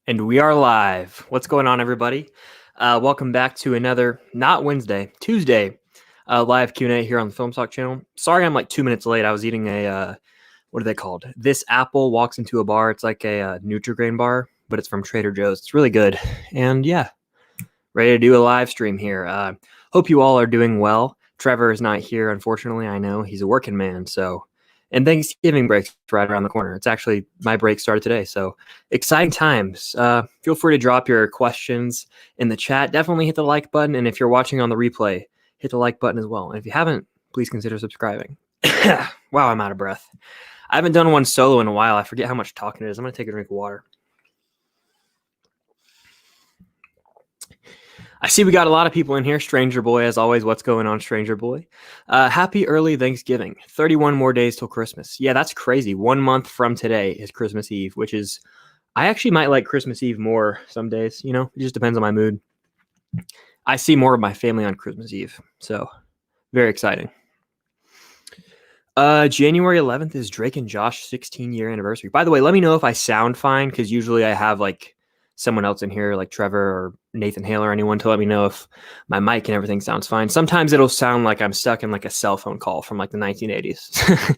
And we are live. What's going on, everybody? Welcome back to another, not Wednesday, Tuesday, live Q&A here on the Film Talk channel. Sorry I'm like 2 minutes late. I was eating what are they called? This apple walks into a bar. It's like a Nutri-Grain bar, but it's from Trader Joe's. It's really good. And yeah, ready to do a live stream here. Hope you all are doing well. Trevor is not here, unfortunately. I know he's a working man, so... And Thanksgiving break's right around the corner. It's actually, my break started today, so exciting times. Feel free to drop your questions in the chat. Definitely hit the like button, and if you're watching on the replay, hit the like button as well. And if you haven't, please consider subscribing. Wow, I'm out of breath. I haven't done one solo in a while. I forget how much talking it is. I'm going to take a drink of water. I see we got a lot of people in here. Stranger Boy, as always. What's going on, Stranger Boy? Happy early Thanksgiving. 31 more days till Christmas. Yeah, that's crazy. 1 month from today is Christmas Eve, which is... I actually might like Christmas Eve more some days. You know, it just depends on my mood. I see more of my family on Christmas Eve, so very exciting. January 11th is Drake and Josh 16-year anniversary. By the way, let me know if I sound fine, because usually I have like someone else in here, like Trevor or Nathan Hale or anyone, to let me know if my mic and everything sounds fine. Sometimes it'll sound like I'm stuck in like a cell phone call from like the 1980s.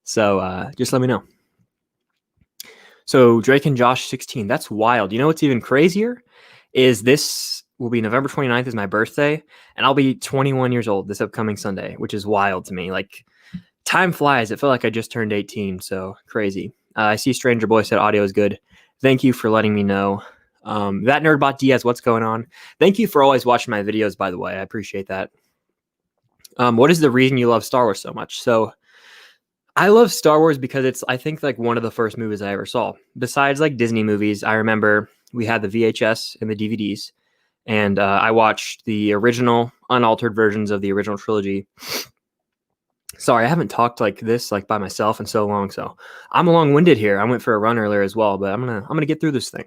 So just let me know. So Drake and Josh 16, that's wild. You know what's even crazier is this will be November 29th is my birthday, and I'll be 21 years old this upcoming Sunday, which is wild to me. Like, time flies. It felt like I just turned 18, so crazy. I see Stranger Boy said audio is good. Thank you for letting me know. That Nerdbot Diaz, what's going on? Thank you for always watching my videos, by the way. I appreciate that. What is the reason you love Star Wars so much? So I love Star Wars because it's, I think, like one of the first movies I ever saw. Besides like Disney movies, I remember we had the VHS and the DVDs, and I watched the original unaltered versions of the original trilogy. Sorry, I haven't talked like this like by myself in so long, so I'm long-winded here. I went for a run earlier as well, but I'm gonna get through this thing.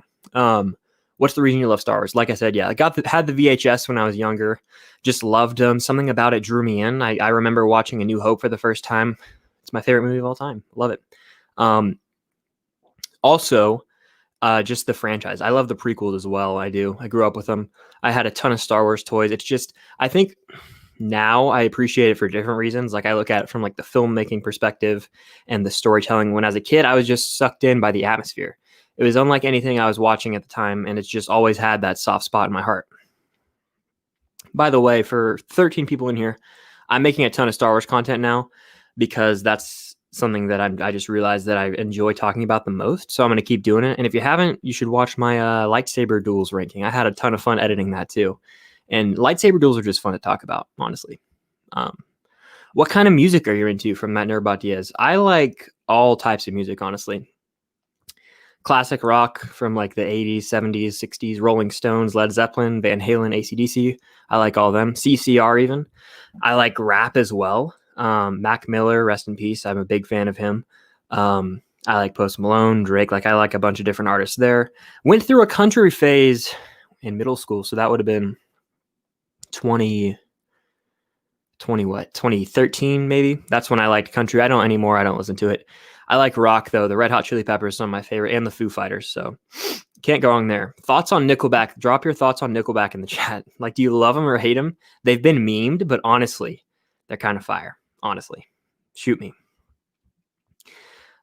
What's the reason you love Star Wars? Like I said, yeah, I had the VHS when I was younger. Just loved them. Something about it drew me in. I remember watching A New Hope for the first time. It's my favorite movie of all time. Love it. Also, just the franchise. I love the prequels as well. I do. I grew up with them. I had a ton of Star Wars toys. It's just, I think now I appreciate it for different reasons. Like, I look at it from like the filmmaking perspective and the storytelling. When as a kid, I was just sucked in by the atmosphere. It was unlike anything I was watching at the time, and it's just always had that soft spot in my heart. By the way, for 13 people in here, I'm making a ton of Star Wars content now because that's something that I just realized that I enjoy talking about the most. So I'm going to keep doing it. And if you haven't, you should watch my lightsaber duels ranking. I had a ton of fun editing that too. And lightsaber duels are just fun to talk about, honestly. What kind of music are you into from Matt Nerdbot Diaz? I like all types of music, honestly. Classic rock from like the 80s, 70s, 60s, Rolling Stones, Led Zeppelin, Van Halen, AC/DC. I like all of them. CCR even. I like rap as well. Mac Miller, rest in peace. I'm a big fan of him. I like Post Malone, Drake. Like, I like a bunch of different artists there. Went through a country phase in middle school, so that would have been 2013 maybe. That's when I liked country. I don't anymore. I don't listen to it. I like rock though. The Red Hot Chili Peppers, some of my favorite, and the Foo Fighters. So can't go wrong there. Thoughts on Nickelback? Drop your thoughts on Nickelback in the chat. Like, do you love them or hate them? They've been memed, but honestly, they're kind of fire. Honestly, shoot me.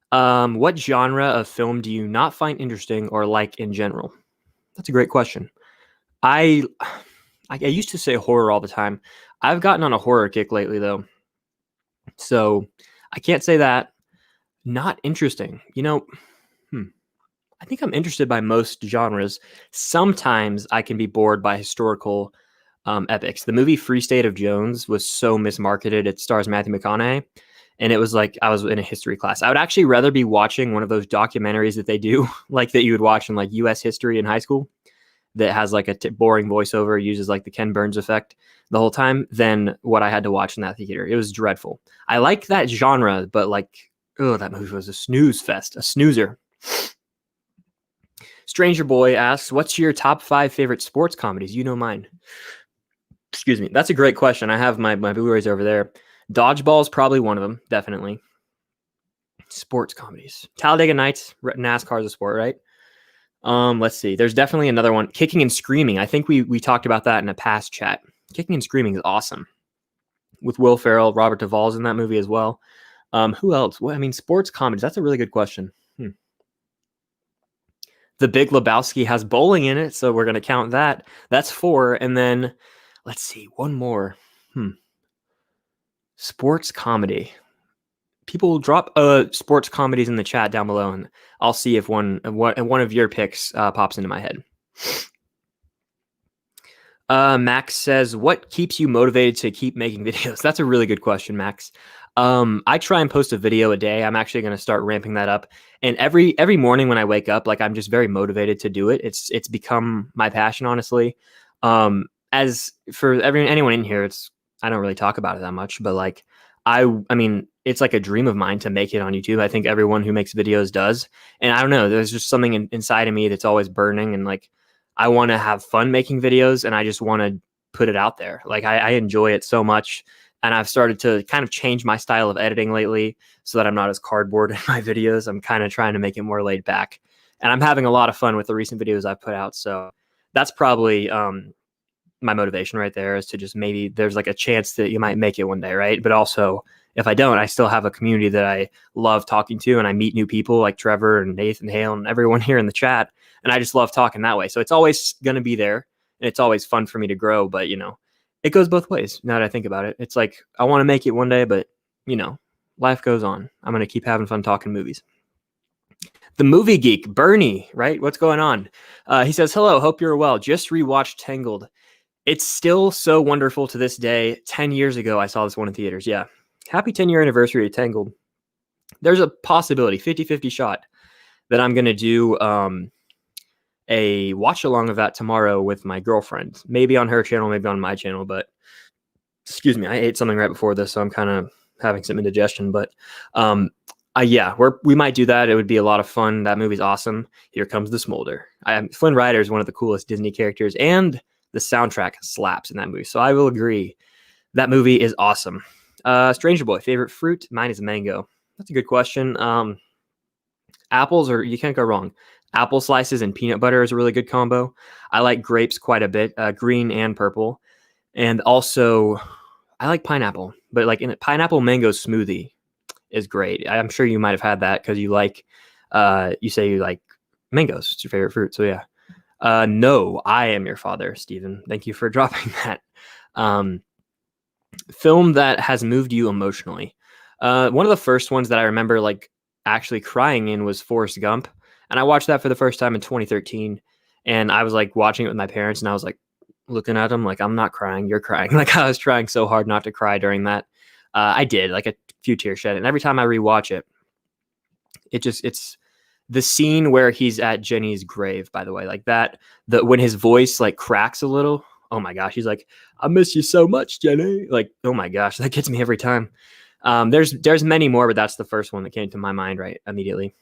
What genre of film do you not find interesting or like in general? That's a great question. I used to say horror all the time. I've gotten on a horror kick lately, though. So I can't say that. Not interesting. You know, I think I'm interested by most genres. Sometimes I can be bored by historical epics. The movie Free State of Jones was so mismarketed. It stars Matthew McConaughey. And it was like I was in a history class. I would actually rather be watching one of those documentaries that they do, like that you would watch in like U.S. history in high school, that has like a boring voiceover, uses like the Ken Burns effect the whole time, than what I had to watch in that theater. It was dreadful. I like that genre, but like, oh, that movie was a snooze fest, a snoozer. Stranger Boy asks, what's your top 5 favorite sports comedies? You know mine. Excuse me. That's a great question. I have my Blu-rays over there. Dodgeball is probably one of them, definitely. Sports comedies. Talladega Nights, NASCAR is a sport, right? Let's see. There's definitely another one. Kicking and Screaming. I think we talked about that in a past chat. Kicking and Screaming is awesome. With Will Ferrell, Robert Duvall's in that movie as well. Who else? Well, I mean, sports comedies. That's a really good question. The Big Lebowski has bowling in it, so we're going to count that. That's 4. And then, let's see, one more. Sports comedy. People drop sports comedies in the chat down below, and I'll see if one of your picks pops into my head. Max says, what keeps you motivated to keep making videos? That's a really good question, Max. I try and post a video a day. I'm actually going to start ramping that up. And every morning when I wake up, like, I'm just very motivated to do it. It's become my passion, honestly. As for anyone in here, I don't really talk about it that much, but like, I mean, it's like a dream of mine to make it on YouTube. I think everyone who makes videos does. And I don't know, there's just something inside of me that's always burning. And like, I want to have fun making videos, and I just want to put it out there. Like, I enjoy it so much. And I've started to kind of change my style of editing lately so that I'm not as cardboard in my videos. I'm kind of trying to make it more laid back. And I'm having a lot of fun with the recent videos I've put out. So that's probably my motivation right there, is to just, maybe there's like a chance that you might make it one day, right? But also, if I don't, I still have a community that I love talking to, and I meet new people like Trevor and Nathan Hale and everyone here in the chat. And I just love talking that way. So it's always going to be there, and it's always fun for me to grow. But, it goes both ways now that I think about it. It's like, I want to make it one day, but, life goes on. I'm going to keep having fun talking movies. The Movie Geek, Bernie, right? What's going on? He says, hello, hope you're well. Just rewatched Tangled. It's still so wonderful to this day. 10 years ago, I saw this one in theaters. Yeah. Happy 10-year anniversary to Tangled. There's a possibility, 50-50 shot, that I'm going to do a watch along of that tomorrow with my girlfriend. Maybe on her channel, maybe on my channel. But, excuse me, I ate something right before this, so I'm kind of having some indigestion. But yeah, we might do that. It would be a lot of fun. That movie's awesome. Here Comes the Smolder. Flynn Rider is one of the coolest Disney characters, and the soundtrack slaps in that movie. So I will agree. That movie is awesome. Stranger Boy, favorite fruit? Mine is mango. That's a good question. Apples, or you can't go wrong. Apple slices and peanut butter is a really good combo. I like grapes quite a bit, green and purple. And also, I like pineapple. But like, in a pineapple mango smoothie is great. I'm sure you might have had that because you say you like mangoes. It's your favorite fruit. So yeah. No, I am your father, Stephen. Thank you for dropping that. Film that has moved you emotionally. One of the first ones that I remember like actually crying in was Forrest Gump. And I watched that for the first time in 2013. And I was like watching it with my parents, and I was like looking at them like, I'm not crying, you're crying. Like, I was trying so hard not to cry during that. I did, like, a few tears shed. And every time I rewatch it, it's the scene where he's at Jenny's grave, by the way, like that, when his voice like cracks a little. Oh my gosh. He's like, I miss you so much, Jenny. Like, oh my gosh, that gets me every time. There's many more, but that's the first one that came to my mind right immediately.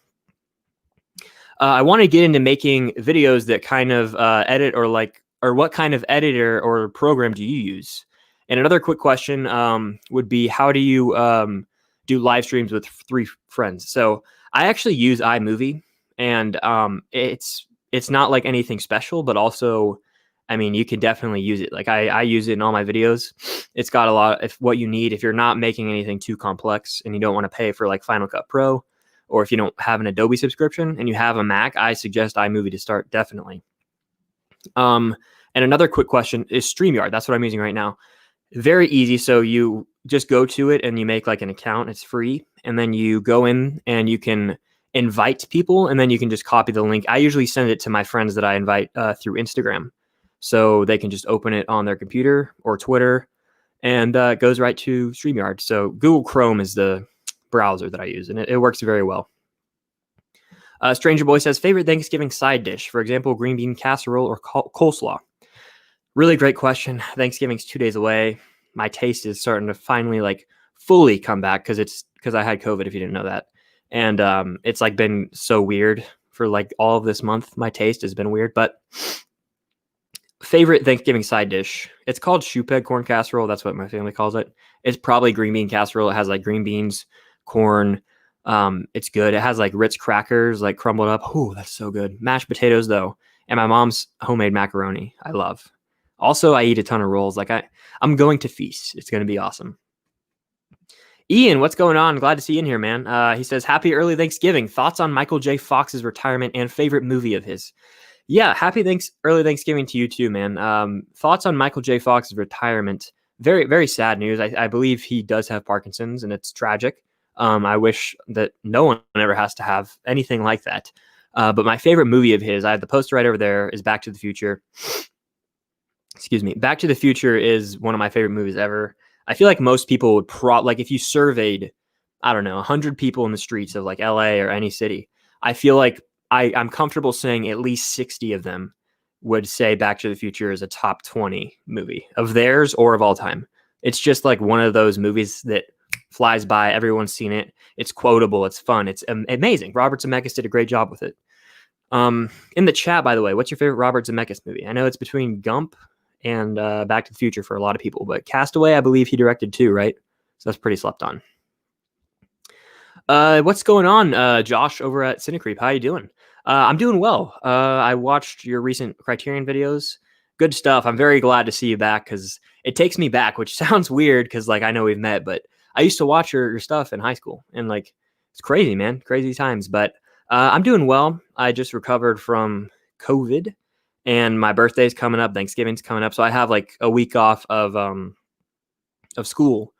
I want to get into making videos that kind of edit, or what kind of editor or program do you use? And another quick question would be, how do you do live streams with 3 friends? So I actually use iMovie, and it's not like anything special, but also, I mean, you can definitely use it. Like, I use it in all my videos. It's got a lot of what you need if you're not making anything too complex and you don't want to pay for like Final Cut Pro, or if you don't have an Adobe subscription and you have a Mac, I suggest iMovie to start, definitely. And another quick question is StreamYard. That's what I'm using right now. Very easy. So you just go to it and you make like an account. It's free. And then you go in and you can invite people, and then you can just copy the link. I usually send it to my friends that I invite through Instagram. So they can just open it on their computer or Twitter, and it goes right to StreamYard. So Google Chrome is the browser that I use, and it works very well. Stranger Boy says, favorite Thanksgiving side dish, for example, green bean casserole or coleslaw. Really great question. Thanksgiving's 2 days away. My taste is starting to finally like fully come back because I had COVID, if you didn't know that. And it's like been so weird for like all of this month. My taste has been weird, but favorite Thanksgiving side dish. It's called shoe peg corn casserole. That's what my family calls it. It's probably green bean casserole. It has like green beans, corn, It's good. It has like Ritz crackers, like crumbled up. Oh, that's so good. Mashed potatoes though, and my mom's homemade macaroni. I love. Also, I eat a ton of rolls. Like I'm going to feast. It's going to be awesome. Ian, what's going on? Glad to see you in here, man. He says, happy early Thanksgiving. Thoughts on Michael J. Fox's retirement and favorite movie of his? Yeah, early Thanksgiving to you too, man. Thoughts on Michael J. Fox's retirement? Very, very sad news. I believe he does have Parkinson's, and it's tragic. I wish that no one ever has to have anything like that. But my favorite movie of his, I have the poster right over there, is Back to the Future. Excuse me. Back to the Future is one of my favorite movies ever. I feel like most people would like if you surveyed, I don't know, 100 people in the streets of like LA or any city, I feel like I'm comfortable saying at least 60 of them would say Back to the Future is a top 20 movie of theirs or of all time. It's just like one of those movies that flies by. Everyone's seen it. It's quotable. It's fun. It's amazing. Robert Zemeckis did a great job with it. In the chat, by the way, what's your favorite Robert Zemeckis movie? I know it's between Gump and Back to the Future for a lot of people, but Castaway, I believe he directed too, right? So that's pretty slept on. What's going on, Josh over at Cinecreep? How you doing? I'm doing well. I watched your recent Criterion videos. Good stuff. I'm very glad to see you back because it takes me back, which sounds weird because like I know we've met, but I used to watch your stuff in high school and like it's crazy, man. Crazy times. But I'm doing well. I just recovered from COVID and my birthday's coming up, Thanksgiving's coming up. So I have like a week off of school,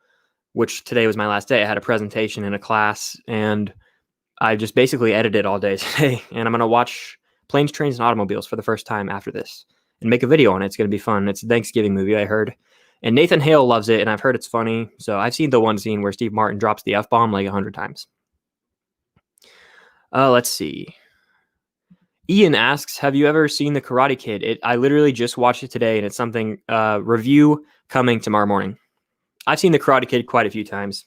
which today was my last day. I had a presentation in a class and I just basically edited all day today. And I'm going to watch Planes, Trains, and Automobiles for the first time after this and make a video on it. It's going to be fun. It's a Thanksgiving movie, I heard. And Nathan Hale loves it, and I've heard it's funny. So I've seen the one scene where Steve Martin drops the F-bomb like 100 times. Let's see. Ian asks, have you ever seen The Karate Kid? I literally just watched it today, and it's something review coming tomorrow morning. I've seen The Karate Kid quite a few times.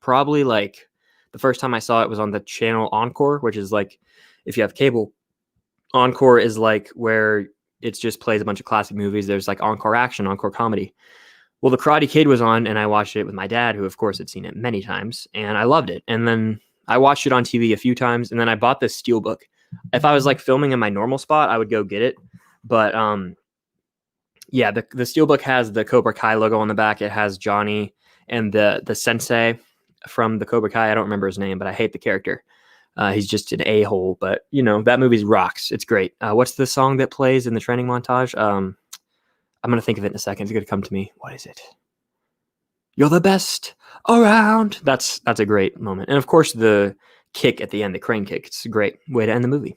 Probably like the first time I saw it was on the channel Encore, which is like, if you have cable, Encore is like where it just plays a bunch of classic movies. There's like Encore Action, Encore Comedy. Well, The Karate Kid was on, and I watched it with my dad, who of course had seen it many times, and I loved it. And then I watched it on TV a few times, and then I bought this steelbook. If I was like filming in my normal spot, I would go get it. But yeah, the steelbook has the Cobra Kai logo on the back. It has Johnny and the sensei from the Cobra Kai. I don't remember his name, but I hate the character. He's just an a-hole, but you know, that movie's rocks. It's great. What's the song that plays in the training montage? I'm going to think of it in a second. It's going to come to me. What is it? You're the best around. That's a great moment. And of course the kick at the end, the crane kick. It's a great way to end the movie.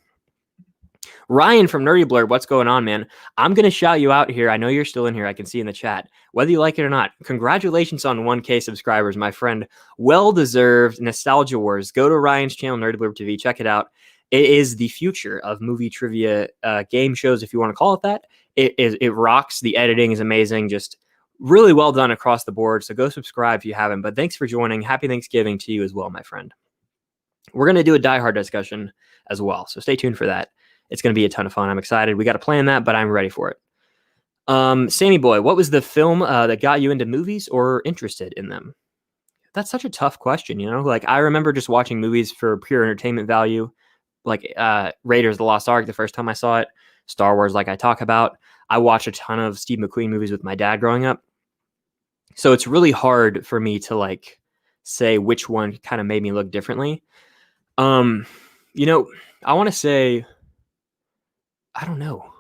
Ryan from Nerdy Blurb, what's going on, man? I'm going to shout you out here. I know you're still in here. I can see in the chat. Whether you like it or not, congratulations on 1K subscribers, my friend. Well-deserved. Nostalgia Wars. Go to Ryan's channel, Nerdy Blurb TV. Check it out. It is the future of movie trivia game shows, if you want to call it that. It rocks. The editing is amazing. Just really well done across the board. So go subscribe if you haven't. But thanks for joining. Happy Thanksgiving to you as well, my friend. We're going to do a Die Hard discussion as well. So stay tuned for that. It's going to be a ton of fun. I'm excited. We got to plan that, but I'm ready for it. Sammy Boy, what was the film that got you into movies or interested in them? That's such a tough question, you know? Like, I remember just watching movies for pure entertainment value, like Raiders of the Lost Ark the first time I saw it, Star Wars, like I talk about. I watched a ton of Steve McQueen movies with my dad growing up. So it's really hard for me to, like, say which one kind of made me look differently. You know, I want to say, I don't know.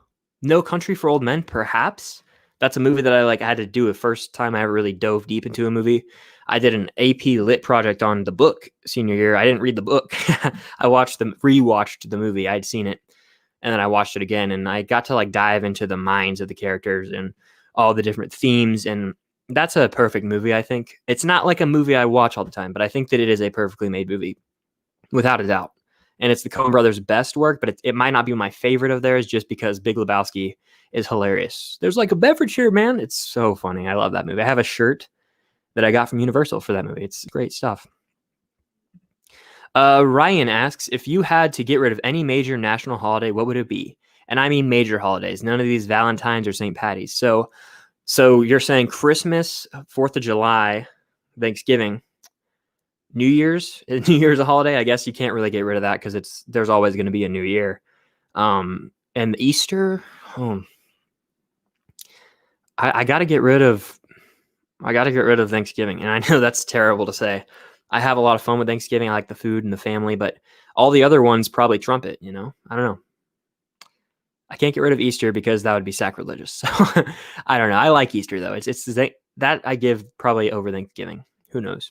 No Country for Old Men, perhaps. That's a movie that I had to do the first time I ever really dove deep into a movie. I did an AP Lit project on the book senior year. I didn't read the book. I rewatched the movie. I'd seen it, and then I watched it again, and I got to like dive into the minds of the characters and all the different themes, and that's a perfect movie, I think. It's not like a movie I watch all the time, but I think that it is a perfectly made movie, without a doubt. And it's the Coen Brothers' best work, but it might not be my favorite of theirs just because Big Lebowski is hilarious. There's like a beverage here, man. It's so funny. I love that movie. I have a shirt that I got from Universal for that movie. It's great stuff. Ryan asks, if you had to get rid of any major national holiday, what would it be? And I mean major holidays, none of these Valentine's or St. Patty's. So you're saying Christmas, 4th of July, Thanksgiving. New Year's. New Year's a holiday. I guess you can't really get rid of that because there's always going to be a new year. And Easter. Oh, I got to get rid of. I got to get rid of Thanksgiving, and I know that's terrible to say. I have a lot of fun with Thanksgiving. I like the food and the family, but all the other ones probably trump it. I don't know. I can't get rid of Easter because that would be sacrilegious. So I don't know. I like Easter though. It's that I give probably over Thanksgiving. Who knows?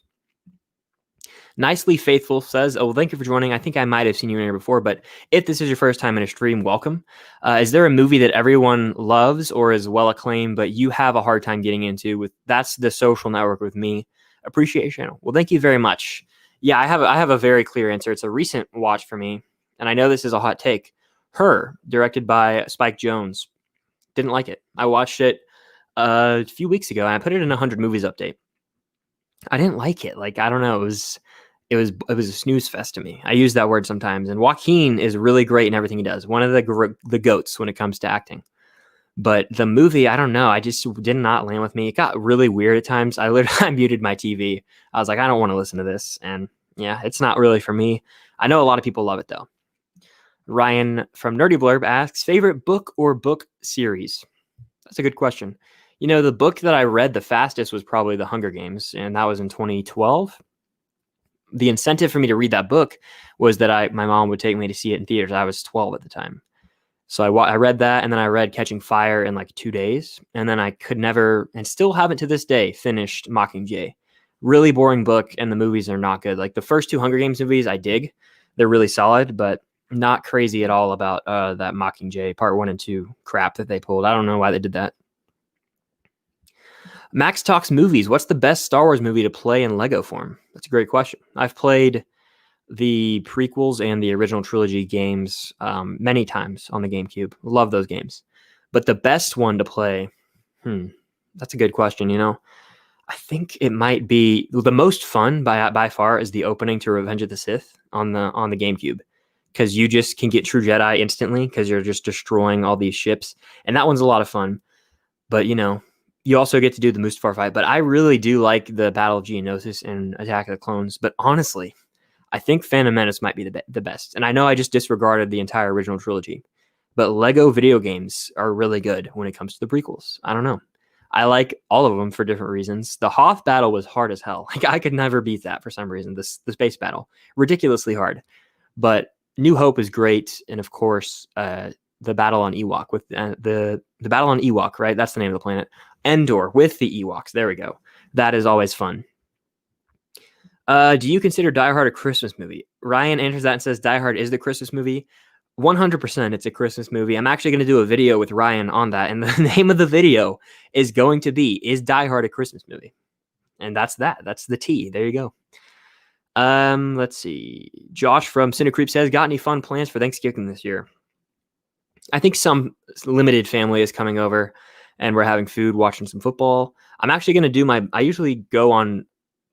Nicely Faithful says, "Oh, well, thank you for joining. I think I might have seen you in here before, but if this is your first time in a stream, welcome. Is there a movie that everyone loves or is well acclaimed, but you have a hard time getting into? That's The Social Network with me. Appreciation. Well, thank you very much. Yeah, I have a very clear answer. It's a recent watch for me, and I know this is a hot take. Her, directed by Spike Jonze. Didn't like it. I watched it a few weeks ago, and I put it in a 100 movies update. I didn't like it. Like, I don't know. It was a snooze fest to me. I use that word sometimes. And Joaquin is really great in everything he does. One of the goats when it comes to acting. But the movie, I don't know. I just did not land with me. It got really weird at times. I literally muted my TV. I was like, I don't want to listen to this. And yeah, it's not really for me. I know a lot of people love it though. Ryan from Nerdy Blurb asks, favorite book or book series? That's a good question. The book that I read the fastest was probably The Hunger Games, and that was in 2012. The incentive for me to read that book was that my mom would take me to see it in theaters. I was 12 at the time. So I read that, and then I read Catching Fire in like 2 days. And then I could never, and still haven't to this day, finished Mockingjay. Really boring book, and the movies are not good. Like the first 2 Hunger Games movies, I dig. They're really solid, but not crazy at all about that Mockingjay part 1 and 2 crap that they pulled. I don't know why they did that. Max talks movies. What's the best Star Wars movie to play in Lego form? That's a great question. I've played the prequels and the original trilogy games many times on the GameCube. Love those games. But the best one to play, that's a good question, I think it might be the most fun by far is the opening to Revenge of the Sith on the GameCube. Because you just can get True Jedi instantly because you're just destroying all these ships. And that one's a lot of fun. But, you also get to do the Mustafar fight. But I really do like the Battle of Geonosis and Attack of the Clones. But honestly, I think Phantom Menace might be the best. And I know I just disregarded the entire original trilogy. But Lego video games are really good when it comes to the prequels. I don't know. I like all of them for different reasons. The Hoth battle was hard as hell. Like I could never beat that for some reason. The space battle. Ridiculously hard. But New Hope is great. And of course, the battle on Ewok with the battle on Ewok, right? That's the name of the planet. Endor with the Ewoks. There we go. That is always fun. Do you consider Die Hard a Christmas movie? Ryan answers that and says Die Hard is the Christmas movie. 100% it's a Christmas movie. I'm actually going to do a video with Ryan on that. And the name of the video is going to be, is Die Hard a Christmas movie? And that's that. That's the T. There you go. Let's see. Josh from Cinecreep says, got any fun plans for Thanksgiving this year? I think some limited family is coming over and we're having food, watching some football. I'm actually going to do I usually go on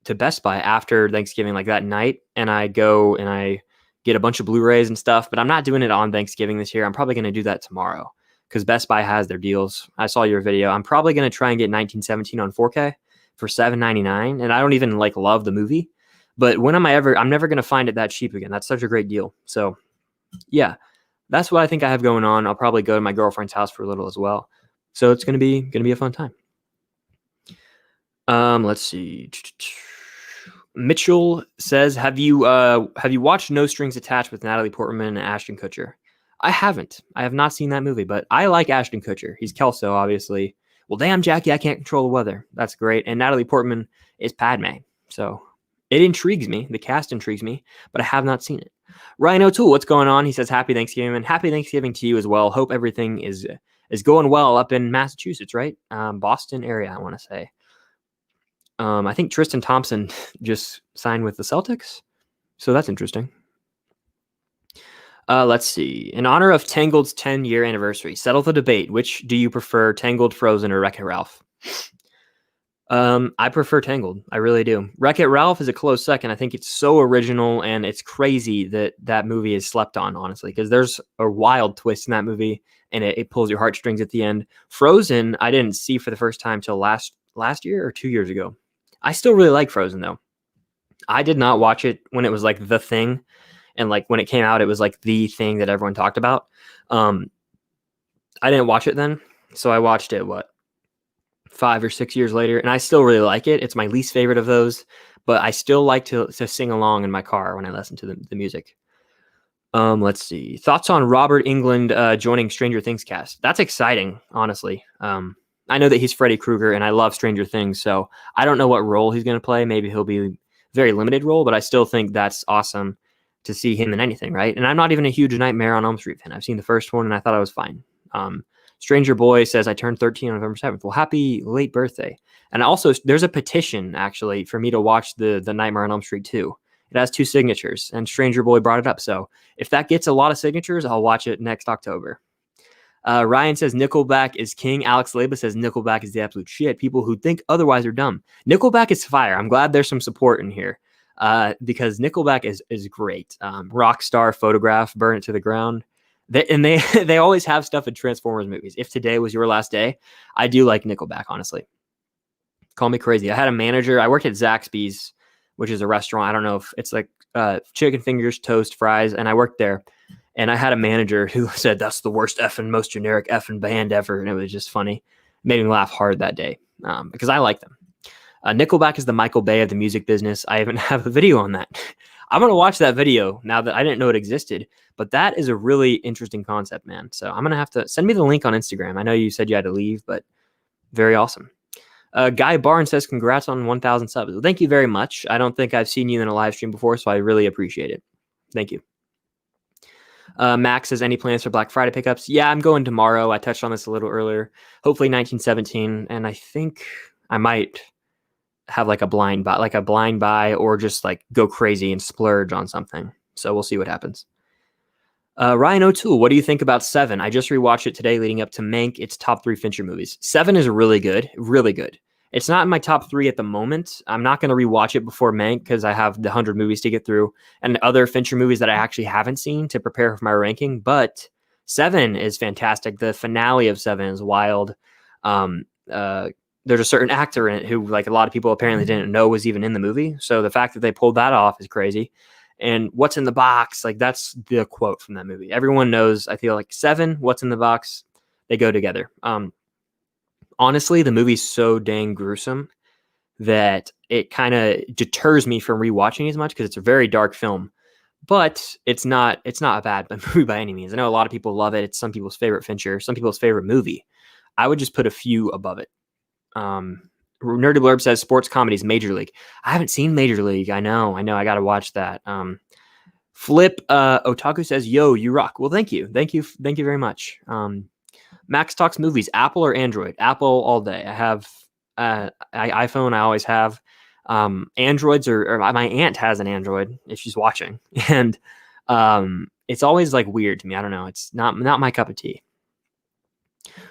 to Best Buy after Thanksgiving, like that night. And I go and I get a bunch of Blu-rays and stuff, but I'm not doing it on Thanksgiving this year. I'm probably going to do that tomorrow because Best Buy has their deals. I saw your video. I'm probably going to try and get 1917 on 4K for $7.99. And I don't even love the movie, but I'm never going to find it that cheap again. That's such a great deal. So yeah, that's what I think I have going on. I'll probably go to my girlfriend's house for a little as well. So it's going to be a fun time. Let's see. Mitchell says, have you watched No Strings Attached with Natalie Portman and Ashton Kutcher? I haven't. I have not seen that movie, but I like Ashton Kutcher. He's Kelso, obviously. Well, damn, Jackie, I can't control the weather. That's great. And Natalie Portman is Padme. So it intrigues me. The cast intrigues me, but I have not seen it. Ryan O'Toole, what's going on? He says, happy Thanksgiving, and happy Thanksgiving to you as well. Hope everything is going well up in Massachusetts, right? Boston area, I want to say. I think Tristan Thompson just signed with the Celtics, so that's interesting. Let's see. In honor of Tangled's 10-year anniversary, settle the debate. Which do you prefer, Tangled, Frozen, or Wreck-It Ralph? I prefer Tangled. I really do. Wreck-It Ralph is a close second. I think it's so original, and it's crazy that movie is slept on, honestly, because there's a wild twist in that movie, and it pulls your heartstrings at the end. Frozen, I didn't see for the first time till last year or 2 years ago. I still really like Frozen, though. I did not watch it when it was like the thing, and like when it came out, it was like the thing that everyone talked about. Um, I didn't watch it then, so I watched it 5 or 6 years later, and I still really like it. It's my least favorite of those, but I still like to sing along in my car when I listen to the music. Let's see. Thoughts on Robert Englund joining Stranger Things cast? That's exciting, honestly. I know that he's Freddy Krueger, and I love Stranger Things, so I don't know what role he's going to play. Maybe he'll be very limited role, but I still think that's awesome to see him in anything, right? And I'm not even a huge Nightmare on Elm Street fan. I've seen the first one, and I thought I was fine. Stranger Boy says, I turned 13 on November 7th. Well, happy late birthday. And also, there's a petition, actually, for me to watch the Nightmare on Elm Street 2. It has 2 signatures, and Stranger Boy brought it up. So if that gets a lot of signatures, I'll watch it next October. Ryan says Nickelback is king. Alex Leba says Nickelback is the absolute shit. People who think otherwise are dumb. Nickelback is fire. I'm glad there's some support in here because Nickelback is great. Rockstar, Photograph, Burn It to the Ground. They always have stuff in Transformers movies. If Today Was Your Last Day, I do like Nickelback, honestly. Call me crazy. I had a manager. I worked at Zaxby's, which is a restaurant. I don't know if it's like chicken fingers, toast, fries, and I worked there. And I had a manager who said, that's the worst effing, most generic effing band ever. And it was just funny. It made me laugh hard that day because I like them. Nickelback is the Michael Bay of the music business. I even have a video on that. I'm going to watch that video now that I didn't know it existed. But that is a really interesting concept, man. So I'm going to have to send me the link on Instagram. I know you said you had to leave, but very awesome. Guy Barnes says, congrats on 1,000 subs. Well, thank you very much. I don't think I've seen you in a live stream before, so I really appreciate it. Thank you. Max says, any plans for Black Friday pickups? Yeah, I'm going tomorrow. I touched on this a little earlier. Hopefully 1917. And I think I might have like a blind buy or just like go crazy and splurge on something. So we'll see what happens. Ryan O'Toole, what do you think about Seven? I just rewatched it today leading up to Mank. It's top 3 Fincher movies. Seven is really good. Really good. It's not in my top 3 at the moment. I'm not going to rewatch it before Mank because I have the 100 movies to get through and other Fincher movies that I actually haven't seen to prepare for my ranking. But Seven is fantastic. The finale of Seven is wild. There's a certain actor in it who, like, a lot of people apparently didn't know was even in the movie. So the fact that they pulled that off is crazy. And what's in the box? Like, that's the quote from that movie. Everyone knows, I feel like, Seven, what's in the box, they go together. Honestly, the movie's so dang gruesome that it kind of deters me from rewatching as much because it's a very dark film. But it's not a bad movie by any means. I know a lot of people love it. It's some people's favorite Fincher, some people's favorite movie. I would just put a few above it. Nerdy Blurb says sports comedies, Major League. I haven't seen Major League. I know. I got to watch that. Flip Otaku says, yo, you rock. Well, thank you very much. Max talks movies, Apple or Android? Apple all day. I have iPhone. I always have. Androids or my aunt has an Android if she's watching, and it's always like weird to me. I don't know. It's not my cup of tea.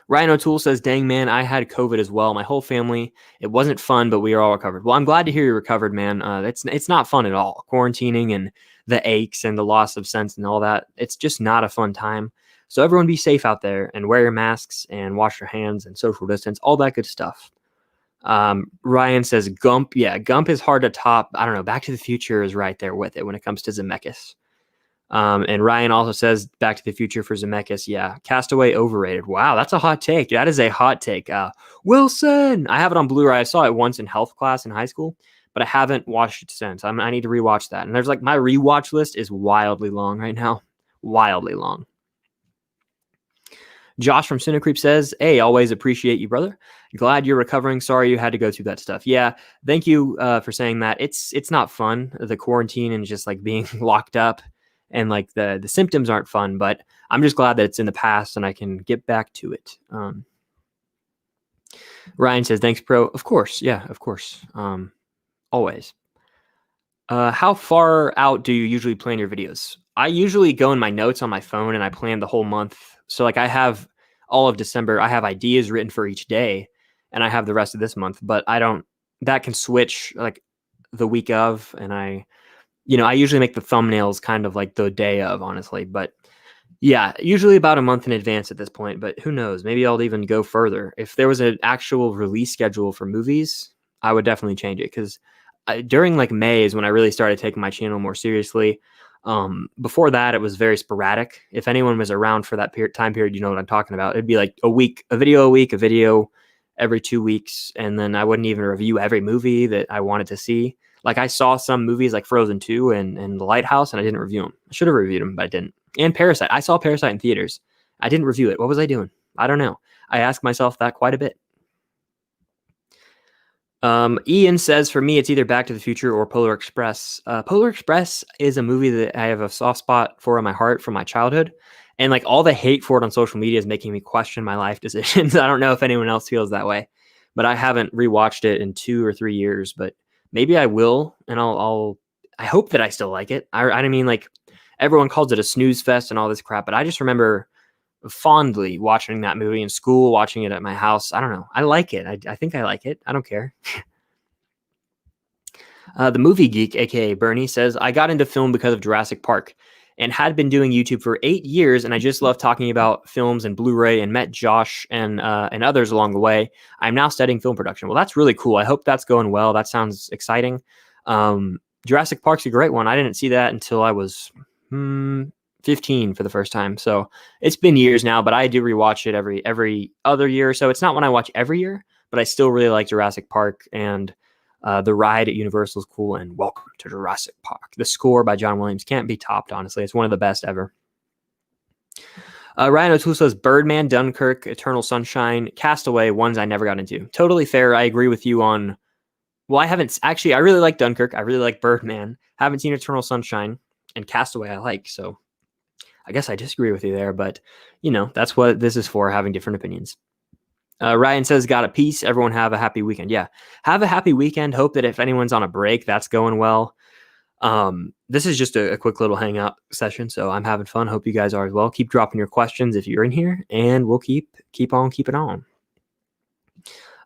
Ryan O'Toole says, dang, man, I had COVID as well. My whole family. It wasn't fun, but we are all recovered. Well, I'm glad to hear you're recovered, man. It's not fun at all. Quarantining and the aches and the loss of sense and all that. It's just not a fun time. So everyone be safe out there and wear your masks and wash your hands and social distance, all that good stuff. Ryan says Gump. Yeah, Gump is hard to top. I don't know. Back to the Future is right there with it when it comes to Zemeckis. And Ryan also says Back to the Future for Zemeckis. Yeah. Castaway overrated. Wow. That's a hot take. That is a hot take. Wilson. I have it on Blu-ray. I saw it once in health class in high school, but I haven't watched it since. I need to rewatch that. And there's like my rewatch list is wildly long right now. Wildly long. Josh from Cinecreep says, hey, always appreciate you, brother. Glad you're recovering. Sorry you had to go through that stuff. Yeah, thank you for saying that. It's not fun, the quarantine and just like being locked up and like the symptoms aren't fun, but I'm just glad that it's in the past and I can get back to it. Ryan says, thanks, bro. Of course. Yeah, of course. Always. How far out do you usually plan your videos? I usually go in my notes on my phone and I plan the whole month. So like I have all of December, I have ideas written for each day and I have the rest of this month, but that can switch like the week of. And I usually make the thumbnails kind of like the day of, honestly, but yeah, usually about a month in advance at this point, but who knows, maybe I'll even go further. If there was an actual release schedule for movies, I would definitely change it. Cause during like May is when I really started taking my channel more seriously. Before that, it was very sporadic. If anyone was around for that time period, you know what I'm talking about. It'd be like a video a week, a video every 2 weeks. And then I wouldn't even review every movie that I wanted to see. Like I saw some movies like Frozen 2 and The Lighthouse, and I didn't review them. I should have reviewed them, but I didn't. And Parasite. I saw Parasite in theaters. I didn't review it. What was I doing? I don't know. I ask myself that quite a bit. Ian says, for me, it's either Back to the Future or Polar Express. Polar Express is a movie that I have a soft spot for in my heart from my childhood. And like all the hate for it on social media is making me question my life decisions. I don't know if anyone else feels that way, but I haven't rewatched it in 2 or 3 years, but maybe I will. And I hope that I still like it. I mean, like everyone calls it a snooze fest and all this crap, but I just remember fondly watching that movie in school, watching it at my house. I don't know. I like it. I think I like it. I don't care. The Movie Geek, aka Bernie, says, I got into film because of Jurassic Park and had been doing YouTube for 8 years, and I just love talking about films and Blu-ray and met Josh and others along the way. I'm now studying film production. Well, that's really cool. I hope that's going well. That sounds exciting. Jurassic Park's a great one. I didn't see that until I was 15 for the first time. So it's been years now, but I do rewatch it every other year. So it's not one I watch every year, but I still really like Jurassic Park, and the ride at Universal is cool. And Welcome to Jurassic Park. The score by John Williams can't be topped, honestly. It's one of the best ever. Ryan O'Toole says Birdman, Dunkirk, Eternal Sunshine, Castaway, ones I never got into. Totally fair. I agree with you on, well, I haven't actually, I really like Dunkirk. I really like Birdman. Haven't seen Eternal Sunshine, and Castaway I like. So I guess I disagree with you there, but you know, that's what this is for, having different opinions. Ryan says, got a piece. Everyone have a happy weekend. Yeah. Have a happy weekend. Hope that if anyone's on a break, that's going well. This is just a quick little hangout session, so I'm having fun. Hope you guys are as well. Keep dropping your questions if you're in here, and we'll keep on keeping on.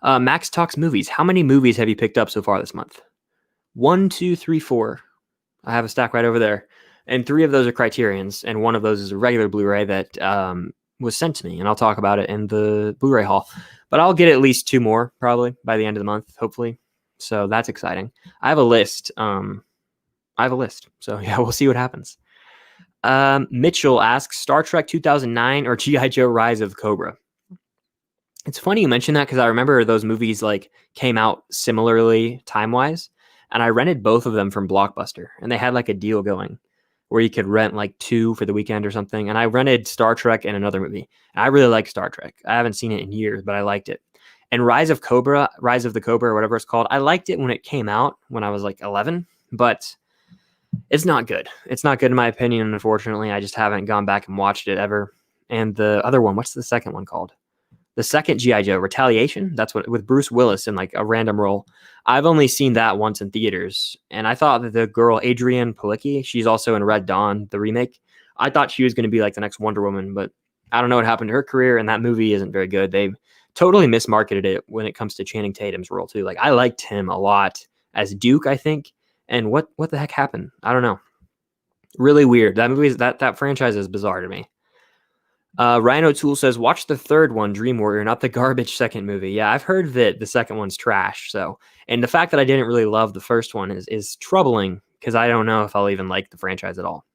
Max Talks Movies. How many movies have you picked up so far this month? 1, 2, 3, 4. I have a stack right over there. And 3 of those are Criterions, and 1 of those is a regular Blu-ray that was sent to me, and I'll talk about it in the Blu-ray haul. But I'll get at least 2 more probably by the end of the month, hopefully. So that's exciting. I have a list. So yeah, we'll see what happens. Mitchell asks, Star Trek 2009 or G.I. Joe Rise of Cobra? It's funny you mention that, because I remember those movies like came out similarly time-wise, and I rented both of them from Blockbuster, and they had like a deal going where you could rent like 2 for the weekend or something. And I rented Star Trek and another movie. And I really like Star Trek. I haven't seen it in years, but I liked it. And Rise of the Cobra, or whatever it's called, I liked it when it came out when I was like 11, but it's not good. It's not good in my opinion, unfortunately. I just haven't gone back and watched it ever. And the other one, what's the second one called? The second G.I. Joe, Retaliation. That's what, with Bruce Willis in like a random role. I've only seen that once in theaters, and I thought that the girl Adrienne Palicki, she's also in Red Dawn, the remake. I thought she was going to be like the next Wonder Woman, but I don't know what happened to her career, and that movie isn't very good. They totally mismarketed it when it comes to Channing Tatum's role too. Like I liked him a lot as Duke, I think, and what the heck happened? I don't know. Really weird. That movie, that franchise is bizarre to me. Ryan O'Toole says, watch the third one, Dream Warrior, not the garbage second movie. Yeah, I've heard that the second one's trash. So, and the fact that I didn't really love the first one is troubling, because I don't know if I'll even like the franchise at all.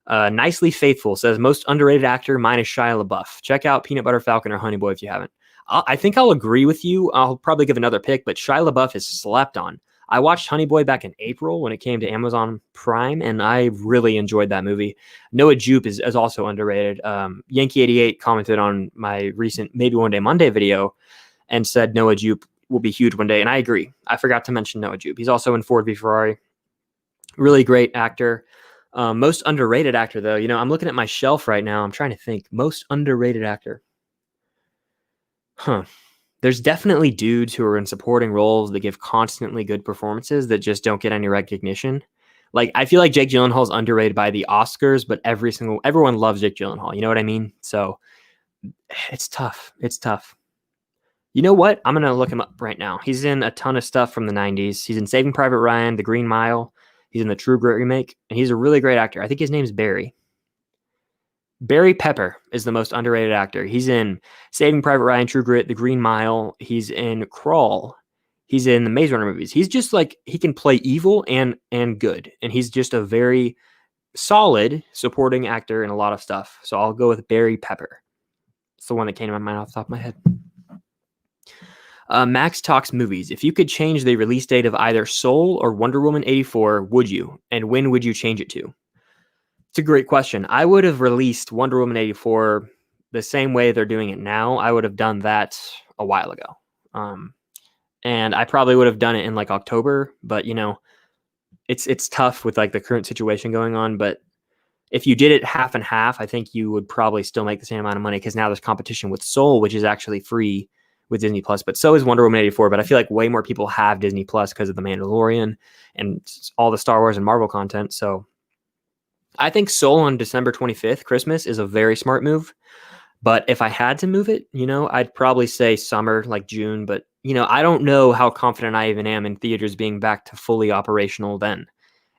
Nicely Faithful says, most underrated actor minus Shia LaBeouf. Check out Peanut Butter Falcon or Honey Boy if you haven't. I think I'll agree with you. I'll probably give another pick, but Shia LaBeouf is slept on. I watched Honey Boy back in April when it came to Amazon Prime, and I really enjoyed that movie. Noah Jupe is also underrated. Yankee88 commented on my recent Maybe One Day Monday video and said Noah Jupe will be huge one day, and I agree. I forgot to mention Noah Jupe. He's also in Ford v Ferrari. Really great actor. Most underrated actor, though. You know, I'm looking at my shelf right now. I'm trying to think. Most underrated actor. There's definitely dudes who are in supporting roles that give constantly good performances that just don't get any recognition. Like, I feel like Jake Gyllenhaal's underrated by the Oscars, but everyone loves Jake Gyllenhaal. You know what I mean? So it's tough. It's tough. You know what? I'm going to look him up right now. He's in a ton of stuff from the 90s. He's in Saving Private Ryan, The Green Mile. He's in the True Grit remake, and he's a really great actor. I think his name's Barry. Barry Pepper is the most underrated actor. He's in Saving Private Ryan, True Grit, The Green Mile. He's in Crawl. He's in the Maze Runner movies. He's just like, he can play evil and good. And he's just a very solid supporting actor in a lot of stuff. So I'll go with Barry Pepper. It's the one that came to my mind off the top of my head. Max talks movies. If you could change the release date of either Soul or Wonder Woman 84, would you? And when would you change it to? It's a great question. I would have released Wonder Woman 84 the same way they're doing it now. I would have done that a while ago. And I probably would have done it in like October, but you know, it's tough with like the current situation going on. But if you did it half and half, I think you would probably still make the same amount of money, because now there's competition with Soul, which is actually free with Disney Plus, but so is Wonder Woman 84. But I feel like way more people have Disney Plus because of The Mandalorian and all the Star Wars and Marvel content. So I think Soul on December 25th, Christmas, is a very smart move. But if I had to move it, you know, I'd probably say summer, like June. But, you know, I don't know how confident I even am in theaters being back to fully operational then.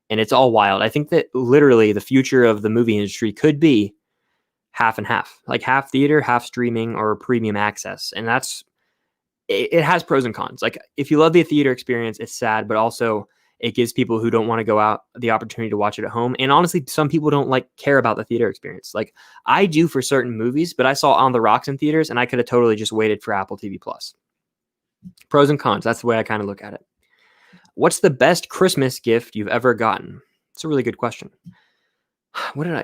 And it's all wild. I think that literally the future of the movie industry could be half and half, like half theater, half streaming or premium access. And it has pros and cons. Like if you love the theater experience, it's sad, but also it gives people who don't want to go out the opportunity to watch it at home. And honestly, some people don't like care about the theater experience. Like I do for certain movies, but I saw On the Rocks in theaters and I could have totally just waited for Apple TV Plus. Pros and cons. That's the way I kind of look at it. What's the best Christmas gift you've ever gotten? It's a really good question.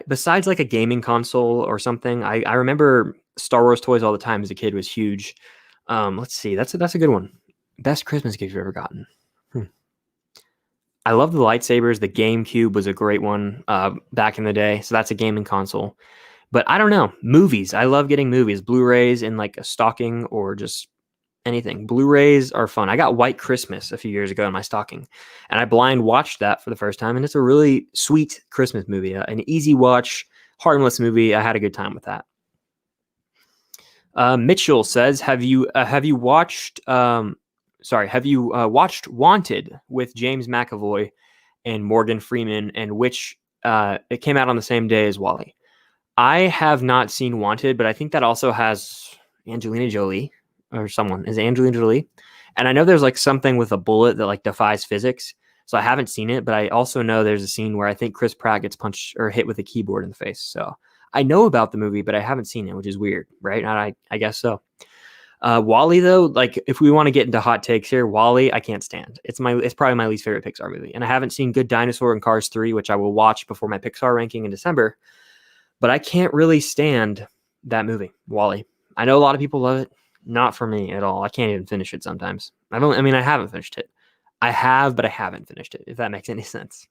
Besides like a gaming console or something, I remember Star Wars toys all the time as a kid was huge. Let's see. That's a good one. Best Christmas gift you've ever gotten. I love the lightsabers. The GameCube was a great one back in the day. So that's a gaming console. But I don't know. Movies. I love getting movies. Blu-rays in like a stocking or just anything. Blu-rays are fun. I got White Christmas a few years ago in my stocking. And I blind watched that for the first time. And it's a really sweet Christmas movie. An easy watch, harmless movie. I had a good time with that. Mitchell says, have you watched Wanted with James McAvoy and Morgan Freeman, and which it came out on the same day as Wall-E? I have not seen Wanted, but I think that also has Angelina Jolie or someone. Is it Angelina Jolie? And I know there's like something with a bullet that like defies physics. So I haven't seen it, but I also know there's a scene where I think Chris Pratt gets punched or hit with a keyboard in the face. So I know about the movie, but I haven't seen it, which is weird, right? I guess so. Wall-E though, like if we want to get into hot takes here, Wall-E, I can't stand. It's probably my least favorite Pixar movie. And I haven't seen Good Dinosaur and Cars 3, which I will watch before my Pixar ranking in December. But I can't really stand that movie, Wall-E. I know a lot of people love it. Not for me at all. I can't even finish it sometimes. I haven't finished it. I have, but I haven't finished it, if that makes any sense.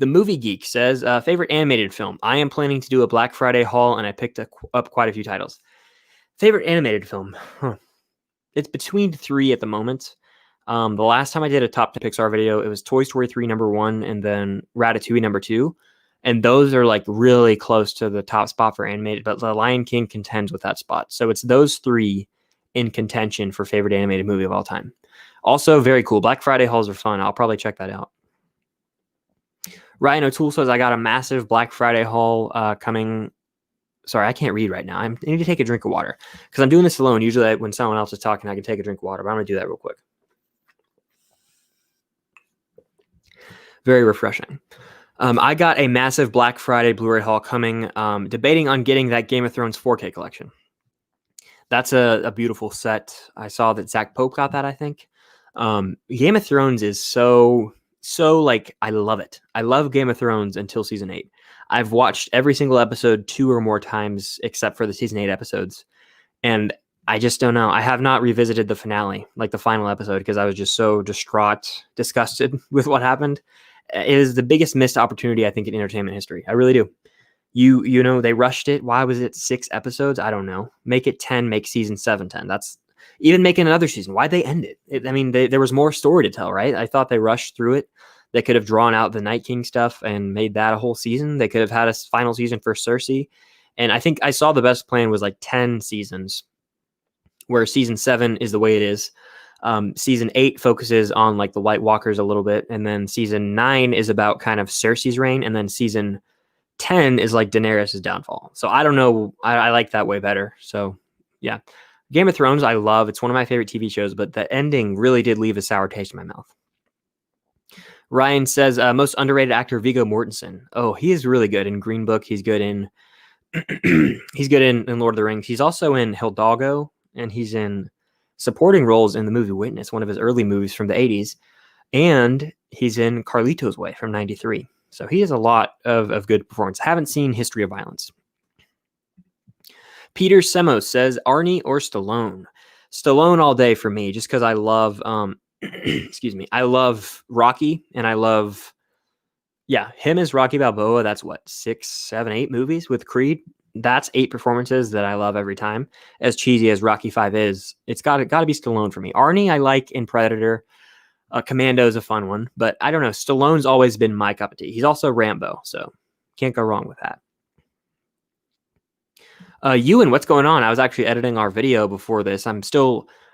The Movie Geek says, favorite animated film. I am planning to do a Black Friday haul, and I picked up quite a few titles. Favorite animated film. It's between 3 at the moment. The last time I did a top 10 Pixar video, it was Toy Story 3 number 1, and then Ratatouille number 2. And those are like really close to the top spot for animated, but The Lion King contends with that spot. So it's those 3 in contention for favorite animated movie of all time. Also very cool. Black Friday hauls are fun. I'll probably check that out. Ryan O'Toole says, I got a massive Black Friday haul coming. Sorry, I can't read right now. I need to take a drink of water because I'm doing this alone. Usually when someone else is talking, I can take a drink of water, but I'm going to do that real quick. Very refreshing. I got a massive Black Friday Blu-ray haul coming, debating on getting that Game of Thrones 4K collection. That's a beautiful set. I saw that Zach Pope got that, I think. Game of Thrones is so like, I love it. I love Game of Thrones until season 8. I've watched every single episode 2 or more times, except for the season 8 episodes. And I just don't know. I have not revisited the finale, like the final episode, because I was just so disgusted with what happened. It is the biggest missed opportunity, I think, in entertainment history. I really do. You know, they rushed it. Why was it 6 episodes? I don't know. Make it 10, make season 7 10. That's even making another season. Why'd they end it? There was more story to tell, right? I thought they rushed through it. They could have drawn out the Night King stuff and made that a whole season. They could have had a final season for Cersei. And I think I saw the best plan was like 10 seasons, where season 7 is the way it is. Season 8 focuses on like the White Walkers a little bit. And then season 9 is about kind of Cersei's reign. And then season 10 is like Daenerys' downfall. So I don't know. I like that way better. So yeah, Game of Thrones, I love. It's one of my favorite TV shows, but the ending really did leave a sour taste in my mouth. Ryan says, most underrated actor, Viggo Mortensen. Oh, he is really good in Green Book. He's good in he's good in Lord of the Rings. He's also in Hidalgo, and he's in supporting roles in the movie Witness, one of his early movies from the 80s. And he's in Carlito's Way from 93. So he has a lot of good performance. I haven't seen History of Violence. Peter Semos says, Arnie or Stallone? Stallone all day for me, just because I love, excuse me, I love Rocky, and I love, him as Rocky Balboa. That's what, 6, 7, 8 movies with Creed. That's 8 performances that I love every time. As cheesy as Rocky 5 is, it's got to be Stallone for me. Arnie, I like in Predator. Commando is a fun one, but I don't know. Stallone's always been my cup of tea. He's also Rambo, so can't go wrong with that. Ewan, what's going on? I was actually editing our video before this. I'm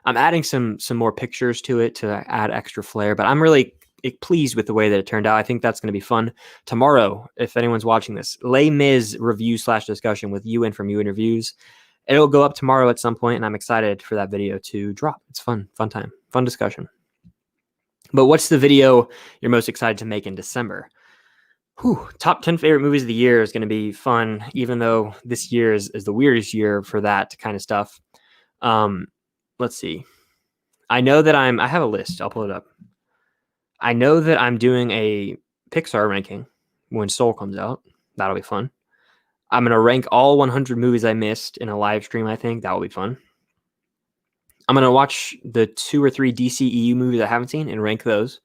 adding some more pictures to it to add extra flair, but I'm really pleased with the way that it turned out. I think that's going to be fun. Tomorrow, if anyone's watching this, Les Mis review/discussion with Ewan from Ewan Reviews. It'll go up tomorrow at some point, and I'm excited for that video to drop. It's fun time, fun discussion. But what's the video you're most excited to make in December? Top 10 favorite movies of the year is going to be fun, even though this year is the weirdest year for that kind of stuff. Let's see. I know that I have a list. I'll pull it up. I know that I'm doing a Pixar ranking when Soul comes out. That'll be fun. I'm going to rank all 100 movies I missed in a live stream, I think. That will be fun. I'm going to watch the 2 or 3 DCEU movies I haven't seen and rank those.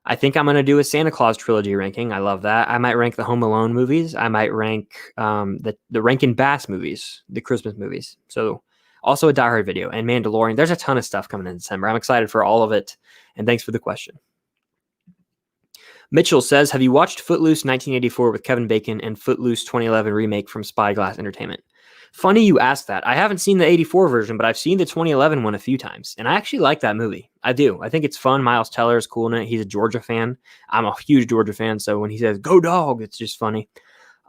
I think I'm going to do a Santa Claus trilogy ranking. I love that. I might rank the Home Alone movies. I might rank the Rankin Bass movies, the Christmas movies. So also a Die Hard video and Mandalorian. There's a ton of stuff coming in December. I'm excited for all of it. And thanks for the question. Mitchell says, have you watched Footloose 1984 with Kevin Bacon and Footloose 2011 remake from Spyglass Entertainment? Funny you asked that. I haven't seen the 84 version, but I've seen the 2011 one a few times, and I actually like that movie. I do. I think it's fun. Miles Teller is cool in it. He's a Georgia fan. I'm a huge Georgia fan, so when he says, go dog, it's just funny.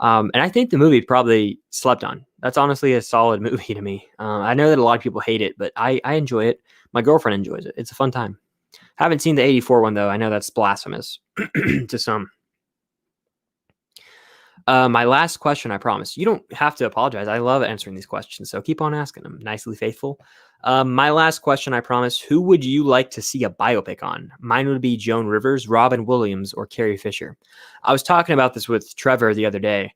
And I think the movie probably slept on. That's honestly a solid movie to me. I know that a lot of people hate it, but I enjoy it. My girlfriend enjoys it. It's a fun time. Haven't seen the 84 one, though. I know that's blasphemous to some. My last question, I promise. You don't have to apologize. I love answering these questions, so keep on asking them. Nicely faithful. My last question, I promise. Who would you like to see a biopic on? Mine would be Joan Rivers, Robin Williams, or Carrie Fisher. I was talking about this with Trevor the other day.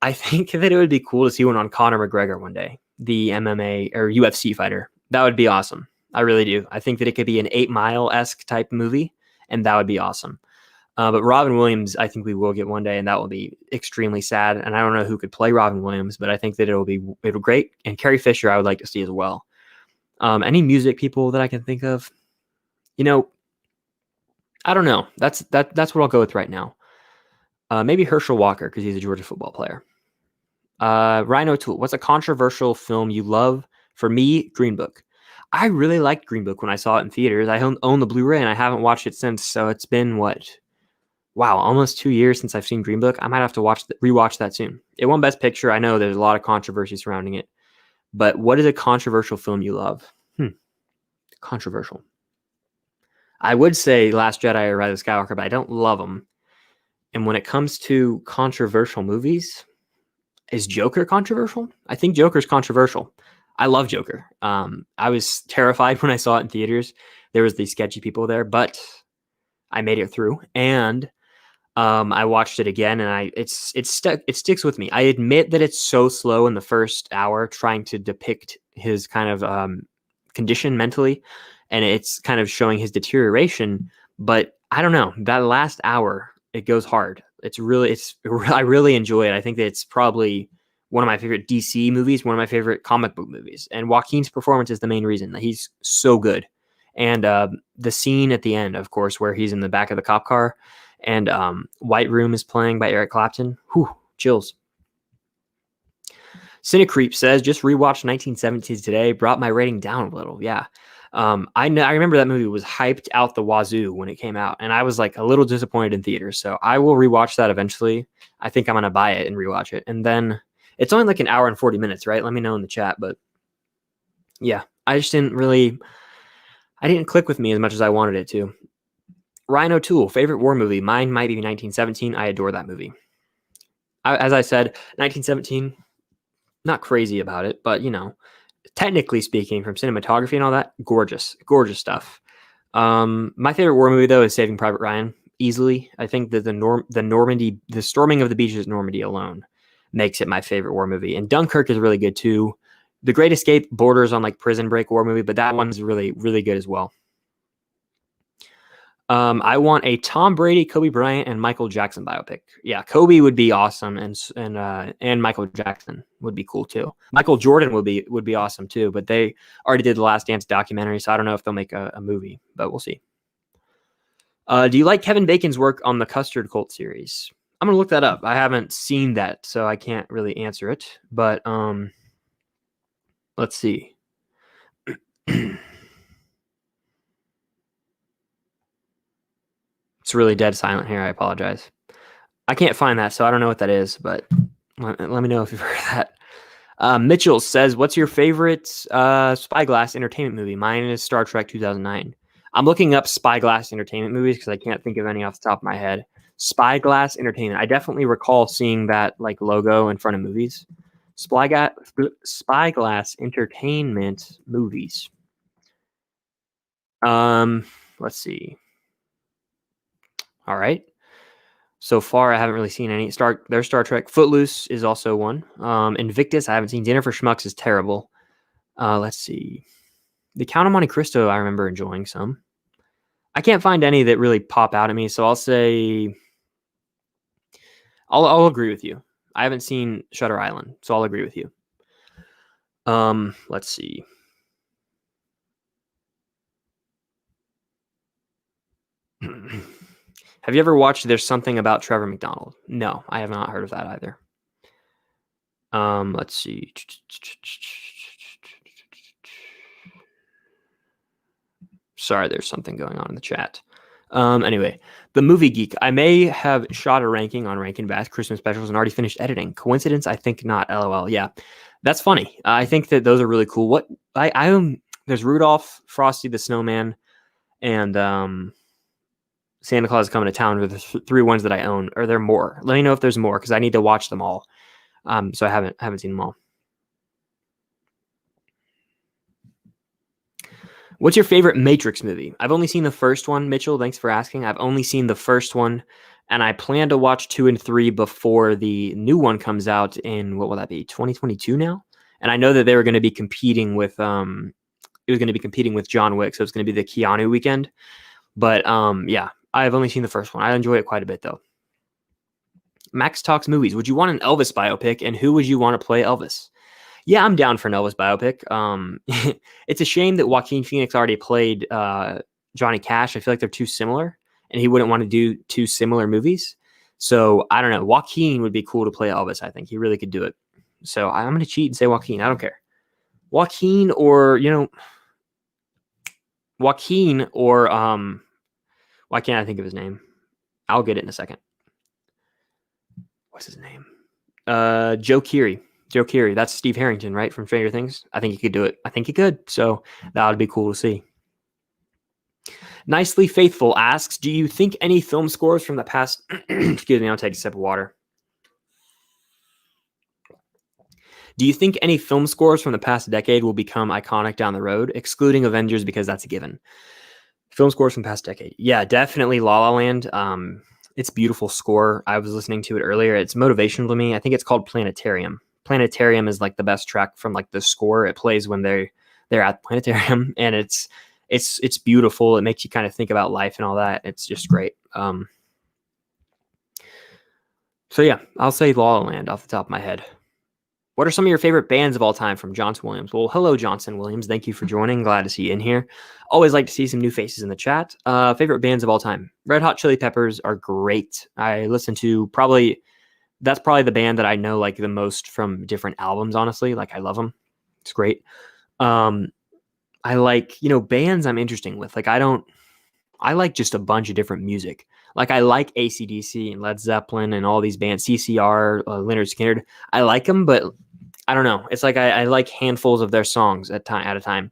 I think that it would be cool to see one on Conor McGregor one day, the MMA or UFC fighter. That would be awesome. I really do. I think that it could be an 8 Mile-esque type movie, and that would be awesome. But Robin Williams, I think we will get one day, and that will be extremely sad. And I don't know who could play Robin Williams, but I think that it'll be great. And Carrie Fisher, I would like to see as well. Any music people that I can think of? I don't know. That's what I'll go with right now. Maybe Herschel Walker, because he's a Georgia football player. Ryan O'Toole, what's a controversial film you love? For me, Green Book. I really liked Green Book when I saw it in theaters. I own the Blu-ray, and I haven't watched it since. So it's been almost 2 years since I've seen Green Book. I might have to rewatch that soon. It won Best Picture. I know there's a lot of controversy surrounding it. But what is a controversial film you love? Controversial. I would say Last Jedi or Rise of Skywalker, but I don't love them. And when it comes to controversial movies, is Joker controversial? I think Joker's controversial. I love Joker. I was terrified when I saw it in theaters. There was these sketchy people there, but I made it through. And I watched it again, and it sticks with me. I admit that it's so slow in the first hour, trying to depict his kind of condition mentally, and it's kind of showing his deterioration. But I don't know, that last hour, it goes hard. I really enjoy it. I think that it's probably one of my favorite DC movies, one of my favorite comic book movies, and Joaquin's performance is the main reason. That he's so good. And the scene at the end, of course, where he's in the back of the cop car and White Room is playing by Eric Clapton. Whew, chills. Cinecreep says, just rewatched 1970s today, brought my rating down a little. Yeah. I remember that movie was hyped out the wazoo when it came out, and I was like a little disappointed in theaters. So I will rewatch that eventually. I think I'm going to buy it and rewatch it. And then it's only like an hour and 40 minutes, right? Let me know in the chat, but Yeah, I just didn't really. I didn't click with me as much as I wanted it to. Ryan O'Toole, favorite war movie. Mine might be 1917. I adore that movie. As I said, 1917. Not crazy about it, but technically speaking, from cinematography and all that, gorgeous, gorgeous stuff. My favorite war movie though is Saving Private Ryan. Easily, I think that the storming of the beaches at Normandy alone makes it my favorite war movie. And Dunkirk is really good too. The Great Escape borders on like Prison Break war movie, but that one's really, really good as well. I want a Tom Brady, Kobe Bryant, and Michael Jackson biopic. Yeah, Kobe would be awesome, and Michael Jackson would be cool too. Michael Jordan would be awesome too, but they already did the Last Dance documentary, so I don't know if they'll make a movie, but we'll see. Do you like Kevin Bacon's work on the Custard Cult series? I'm gonna look that up. I haven't seen that, so I can't really answer it. But let's see. It's really dead silent here. I apologize. I can't find that, so I don't know what that is, but let me know if you've heard of that. Mitchell says, what's your favorite Spyglass entertainment movie? Mine is Star Trek 2009. I'm looking up Spyglass entertainment movies because I can't think of any off the top of my head. Spyglass entertainment. I definitely recall seeing that like logo in front of movies. Spyglass entertainment movies. Let's see. All right. So far, I haven't really seen any. There's Star Trek. Footloose is also one. Invictus, I haven't seen. Dinner for Schmucks is terrible. Let's see. The Count of Monte Cristo, I remember enjoying some. I can't find any that really pop out at me, so I'll say I'll agree with you. I haven't seen Shutter Island, so I'll agree with you. Let's see. Have you ever watched There's Something About Trevor McDonald? No, I have not heard of that either. Let's see. Sorry, there's something going on in the chat. Anyway, The Movie Geek. I may have shot a ranking on Rankin Bass Christmas specials and already finished editing. Coincidence? I think not. LOL. Yeah, that's funny. I think that those are really cool. What there's Rudolph, Frosty the Snowman, and Santa Claus is Coming to Town are the three ones that I own. Are there more? Let me know if there's more because I need to watch them all. So I haven't seen them all. What's your favorite Matrix movie? I've only seen the first one, Mitchell. Thanks for asking. I've only seen the first one, and I plan to watch 2 and 3 before the new one comes out in, what will that be, 2022 now? And I know that they were going to be competing with it was going to be competing with John Wick, so it's going to be the Keanu weekend. But yeah, I've only seen the first one. I enjoy it quite a bit though. Max Talks Movies. Would you want an Elvis biopic, and who would you want to play Elvis? Yeah, I'm down for an Elvis biopic. It's a shame that Joaquin Phoenix already played Johnny Cash. I feel like they're too similar, and he wouldn't want to do 2 similar movies. So I don't know. Joaquin would be cool to play Elvis. I think he really could do it. So I'm going to cheat and say Joaquin. I don't care. Joaquin or why can't I think of his name? I'll get it in a second. What's his name? Joe Keery. Joe Keery, that's Steve Harrington, right, from Stranger Things? I think he could do it. I think he could. So that would be cool to see. Nicely Faithful asks, do you think any film scores from the past... Excuse me, I'll take a sip of water. Do you think any film scores from the past decade will become iconic down the road, excluding Avengers because that's a given? Film scores from past decade. Yeah, definitely La La Land. It's beautiful score. I was listening to it earlier. It's motivational to me. I think it's called Planetarium. Planetarium is like the best track from like the score. It plays when they're at the planetarium, and it's beautiful. It makes you kind of think about life and all that. It's just great. So yeah, I'll say La La Land off the top of my head. What are some of your favorite bands of all time from Johnson Williams? Well, hello, Johnson Williams. Thank you for joining. Glad to see you in here. Always like to see some new faces in the chat. Favorite bands of all time. Red Hot Chili Peppers are great. I listen to that's probably the band that I know like the most from different albums, honestly. Like I love them. It's great. I like, bands I'm interesting with. Like I like just a bunch of different music. Like I like AC/DC and Led Zeppelin and all these bands, CCR, Lynyrd Skynyrd. I like them, but I don't know. It's like I like handfuls of their songs at a time.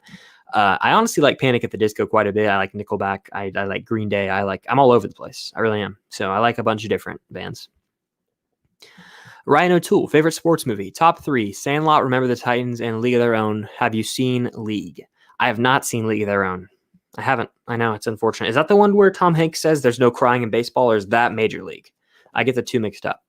I honestly like Panic at the Disco quite a bit. I like Nickelback. I like Green Day. I'm all over the place. I really am. So I like a bunch of different bands. Ryan O'Toole, favorite sports movie. Top 3, Sandlot, Remember the Titans, and League of Their Own. Have you seen League? I have not seen League of Their Own. I haven't. I know, it's unfortunate. Is that the one where Tom Hanks says there's no crying in baseball, or is that Major League? I get the two mixed up.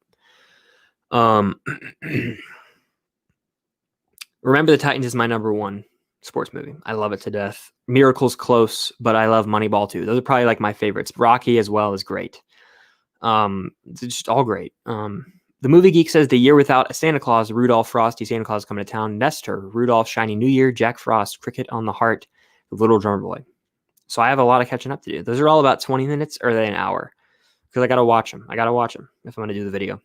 Remember the Titans is my number 1 sports movie. I love it to death. Miracle's close, but I love Moneyball too. Those are probably like my favorites. Rocky as well is great. It's just all great. The Movie Geek says The Year Without a Santa Claus, Rudolph, Frosty, Santa Claus Coming to Town, Nestor, Rudolph, Shiny New Year, Jack Frost, Cricket on the Heart, The Little Drummer Boy. So I have a lot of catching up to do. Those are all about 20 minutes, or are they an hour? Because I got to watch them. if I'm going to do the video.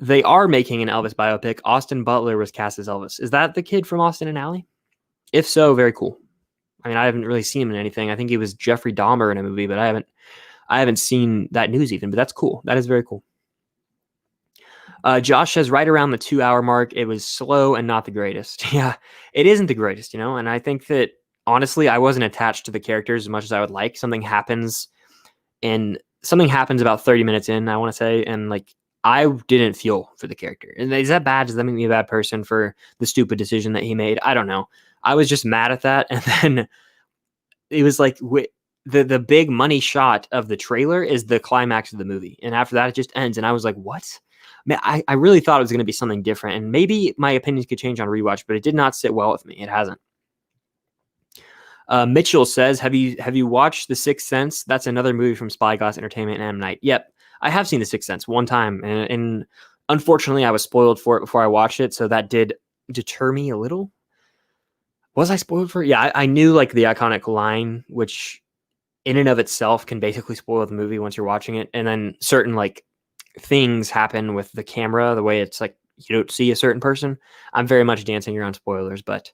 They are making an Elvis biopic. Austin Butler was cast as Elvis. Is that the kid from Austin and Ally? If so, very cool. I mean, I haven't really seen him in anything. I think he was Jeffrey Dahmer in a movie, but I haven't seen that news even, but that's cool. That is very cool. Josh says right around the 2-hour mark, it was slow and not the greatest. Yeah, it isn't the greatest, and I think that honestly, I wasn't attached to the characters as much as I would like. Something happens about 30 minutes in, I want to say, and like I didn't feel for the character. And is that bad? Does that make me a bad person for the stupid decision that he made? I don't know. I was just mad at that, and then it was like the big money shot of the trailer is the climax of the movie, and after that it just ends, and I was like, what? Man, I really thought it was going to be something different, and maybe my opinions could change on rewatch, but it did not sit well with me. It hasn't. Mitchell says, have you watched The Sixth Sense? That's another movie from Spyglass Entertainment and M. Night. Yep, I have seen The Sixth Sense one time, and unfortunately I was spoiled for it before I watched it, so that did deter me a little. Was I spoiled for it? Yeah, I knew like the iconic line, which in and of itself can basically spoil the movie once you're watching it, and then certain like things happen with the camera, the way it's like you don't see a certain person. I'm very much dancing around spoilers, but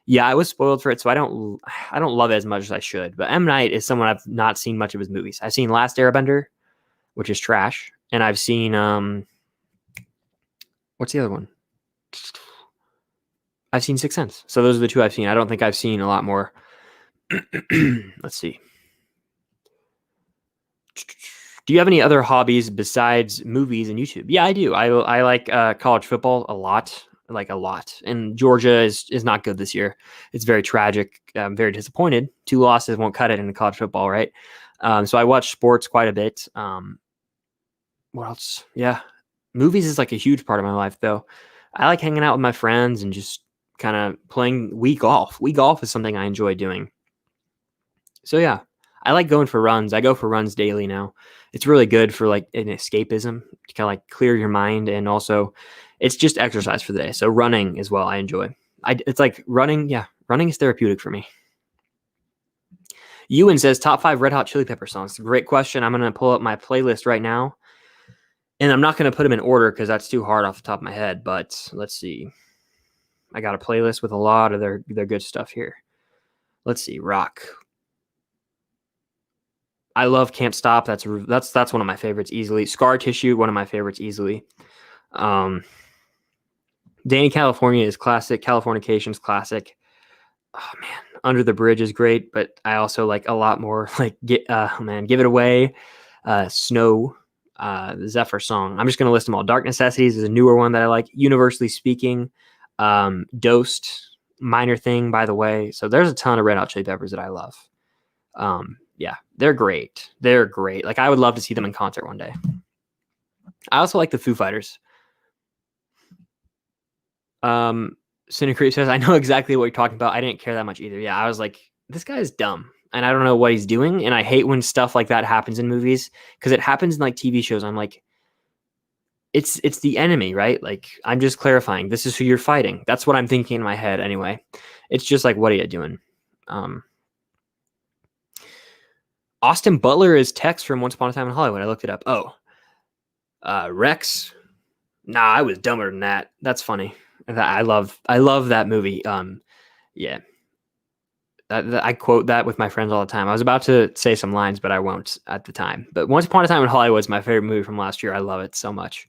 yeah, I was spoiled for it, so I don't love it as much as I should. But M. Night is someone I've not seen much of his movies. I've seen Last Airbender, which is trash, and I've seen what's the other one? I've seen Sixth Sense. So those are the two I've seen. I don't think I've seen a lot more. Let's see. Do you have any other hobbies besides movies and YouTube? Yeah, I do. I like college football a lot. And Georgia is not good this year. It's very tragic. I'm very disappointed. 2 losses won't cut it in college football, right? So I watch sports quite a bit. What else? Yeah, movies is like a huge part of my life, though. I like hanging out with my friends and just kind of playing Wii golf. Wii golf is something I enjoy doing. So yeah, I like going for runs. I go for runs daily now. It's really good for like an escapism to kind of like clear your mind, and also it's just exercise for the day. So running as well, I enjoy. It's like running. Yeah, running is therapeutic for me. Ewan says top 5 Red Hot Chili Pepper songs. Great question. I'm going to pull up my playlist right now, and I'm not going to put them in order because that's too hard off the top of my head. But let's see. I got a playlist with a lot of their good stuff here. Let's see. Rock. I love Can't Stop. That's one of my favorites easily. Scar Tissue, one of my favorites easily. Danny California is classic. Californication's classic. Oh man, Under the Bridge is great, but I also like a lot more like Give It Away, Snow, the Zephyr song. I'm just gonna list them all. Dark Necessities is a newer one that I like. Universally Speaking, Dosed, Minor Thing, by the way. So there's a ton of Red Hot Chili Peppers that I love. Yeah, they're great. They're great. Like I would love to see them in concert one day. I also like the Foo Fighters. Cinecreep says, I know exactly what you're talking about. I didn't care that much either. Yeah, I was like, this guy's dumb, and I don't know what he's doing. And I hate when stuff like that happens in movies, because it happens in like TV shows. I'm like, it's the enemy, right? Like, I'm just clarifying. This is who you're fighting. That's what I'm thinking in my head anyway. It's just like, what are you doing? Austin Butler is Tex from Once Upon a Time in Hollywood. I looked it up. Oh, Rex. Nah, I was dumber than that. That's funny. I love that movie. Yeah. I quote that with my friends all the time. I was about to say some lines, but I won't at the time. But Once Upon a Time in Hollywood is my favorite movie from last year. I love it so much.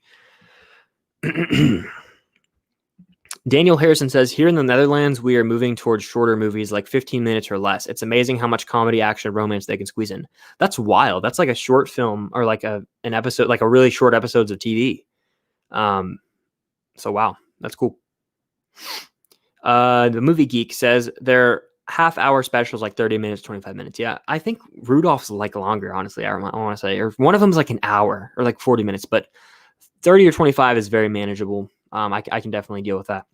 Daniel Harrison says, here in the Netherlands, we are moving towards shorter movies, like 15 minutes or less. It's amazing how much comedy, action, romance they can squeeze in. That's wild. That's like a short film or like an episode, like a really short episodes of TV. So wow, that's cool. The Movie Geek says they're half-hour specials, like 30 minutes, 25 minutes. Yeah, I think Rudolph's like longer, honestly. I want to say, or one of them's like an hour or like 40 minutes, but 30 or 25 is very manageable. I can definitely deal with that.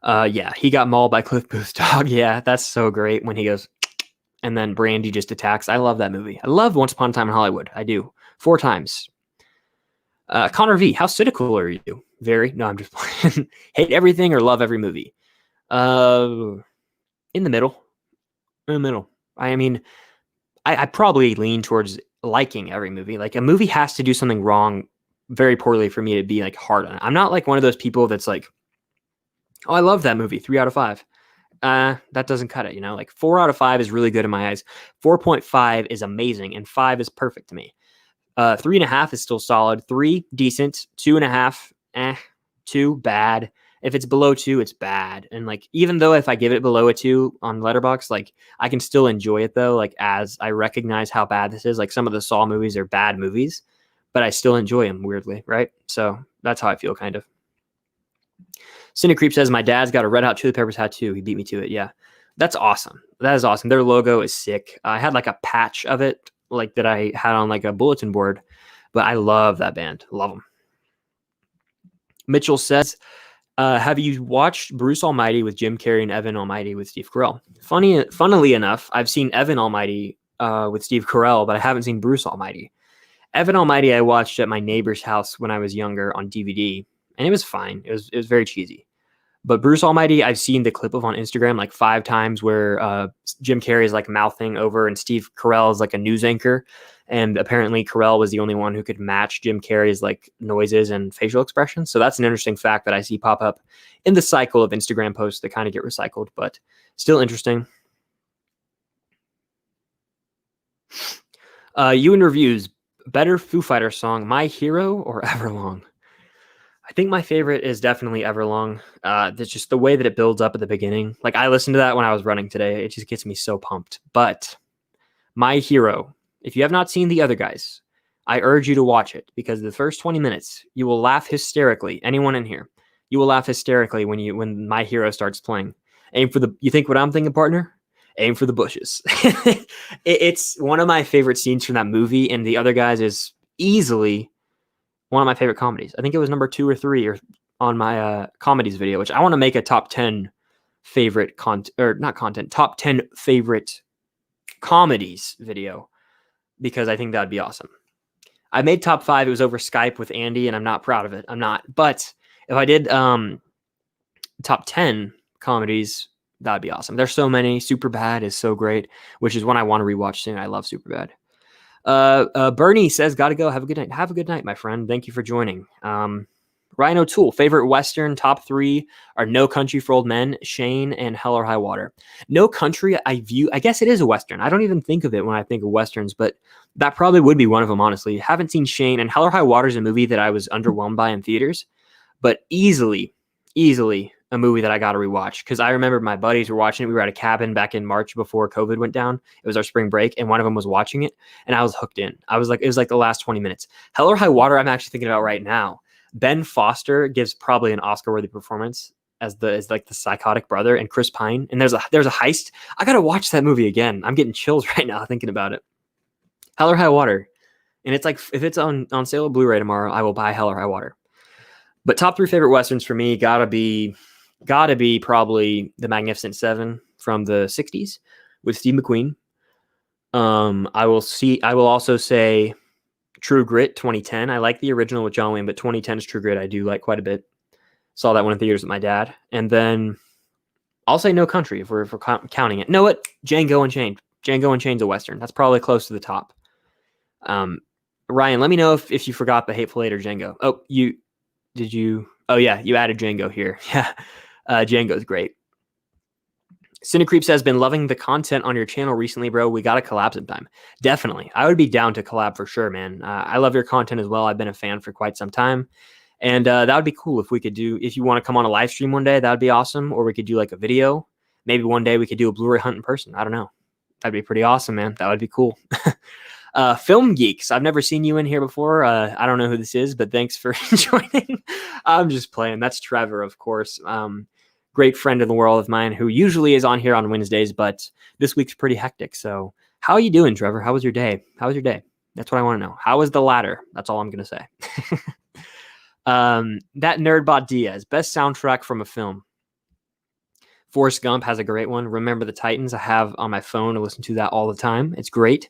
Yeah, he got mauled by Cliff Booth's dog. Yeah, that's so great when he goes, and then Brandy just attacks. I love that movie. I love Once Upon a Time in Hollywood. I do. 4 times. Connor V, how cynical are you? Very. No, I'm just playing. Hate everything or love every movie? In the middle. In the middle. I mean, I probably lean towards liking every movie. Like a movie has to do something wrong very poorly for me to be like hard on it. I'm not like one of those people that's like, oh, I love that movie, 3 out of 5. That doesn't cut it, like 4 out of 5 is really good in my eyes. 4.5 is amazing, and 5 is perfect to me. 3.5 is still solid. 3, decent. 2.5, 2, bad. If it's below 2, it's bad. And like, even though if I give it below a 2 on Letterboxd, like I can still enjoy it though. Like as I recognize how bad this is, like some of the Saw movies are bad movies, but I still enjoy them weirdly. Right. So that's how I feel kind of. Cinecreep says, my dad's got a Red Hot Chili Peppers tattoo. He beat me to it. Yeah. That's awesome. That is awesome. Their logo is sick. I had like a patch of it, like that I had on like a bulletin board, but I love that band. Love them. Mitchell says, have you watched Bruce Almighty with Jim Carrey and Evan Almighty with Steve Carell? Funnily enough, I've seen Evan Almighty with Steve Carell, but I haven't seen Bruce Almighty. Evan Almighty I watched at my neighbor's house when I was younger on DVD, and it was fine. It was very cheesy. But Bruce Almighty, I've seen the clip of on Instagram like 5 times where Jim Carrey is like mouthing over and Steve Carell is like a news anchor. And apparently Carell was the only one who could match Jim Carrey's like noises and facial expressions. So that's an interesting fact that I see pop up in the cycle of Instagram posts that kind of get recycled, but still interesting. You in reviews, better Foo Fighters song, My Hero or Everlong? I think my favorite is definitely Everlong. That's just the way that it builds up at the beginning. Like I listened to that when I was running today. It just gets me so pumped. But My Hero, if you have not seen the other guys, I urge you to watch it because the first 20 minutes, you will laugh hysterically. Anyone in here, you will laugh hysterically when My Hero starts playing. You think what I'm thinking, partner? Aim for the bushes. It's one of my favorite scenes from that movie, and the other guys is easily one of my favorite comedies. I think it was number 2 or 3 or on my comedies video, which I want to make a top 10 favorite top 10 favorite comedies video because I think that'd be awesome. I made top 5. It was over Skype with Andy, and I'm not proud of it. I'm not. But if I did top 10 comedies, that'd be awesome. There's so many. Superbad is so great, which is one I want to rewatch soon. I love Superbad. Bernie says, gotta go. Have a good night. Have a good night, my friend. Thank you for joining. Ryan O'Toole, favorite Western top 3 are No Country for Old Men, Shane, and Hell or High Water. No Country, I guess it is a Western. I don't even think of it when I think of Westerns, but that probably would be one of them, honestly. Haven't seen Shane, and Hell or High Water is a movie that I was underwhelmed by in theaters, but easily a movie that I got to rewatch because I remember my buddies were watching it. We were at a cabin back in March before COVID went down. It was our spring break, and one of them was watching it, and I was hooked in. It was like the last 20 minutes. Hell or High Water, I'm actually thinking about right now. Ben Foster gives probably an Oscar-worthy performance as like the psychotic brother, and Chris Pine. And there's a heist. I gotta watch that movie again. I'm getting chills right now thinking about it. Hell or High Water, and it's like if it's on sale of Blu-ray tomorrow, I will buy Hell or High Water. But top 3 favorite Westerns for me gotta be probably The Magnificent Seven from the 60s with Steve McQueen. I will also say True Grit 2010. I like the original with John Wayne, but 2010's True Grit I do like quite a bit. Saw that one in theaters with my dad. And then I'll say No Country if we're counting it. Know what? Django Unchained. Django Unchained's a Western. That's probably close to the top. Ryan, let me know if you forgot the Hateful Eight or Django. Oh, did you? Oh yeah, you added Django here. Yeah. Django's great. Cinecreeps has been loving the content on your channel recently, bro. We got to collab sometime. Definitely. I would be down to collab for sure, man. I love your content as well. I've been a fan for quite some time. And that would be cool if we could do, if you want to come on a live stream one day, that would be awesome. Or we could do like a video. Maybe one day we could do a Blu-ray hunt in person. I don't know. That'd be pretty awesome, man. That would be cool. Film Geeks. I've never seen you in here before. I don't know who this is, but thanks for joining. I'm just playing. That's Trevor, of course. Great friend in the world of mine who usually is on here on Wednesdays, but this week's pretty hectic. So how are you doing, Trevor? How was your day? How was your day? That's what I want to know. How was the ladder? That's all I'm going to say. That Nerdbot Diaz, best soundtrack from a film. Forrest Gump has a great one. Remember the Titans. I have on my phone. I listen to that all the time. It's great.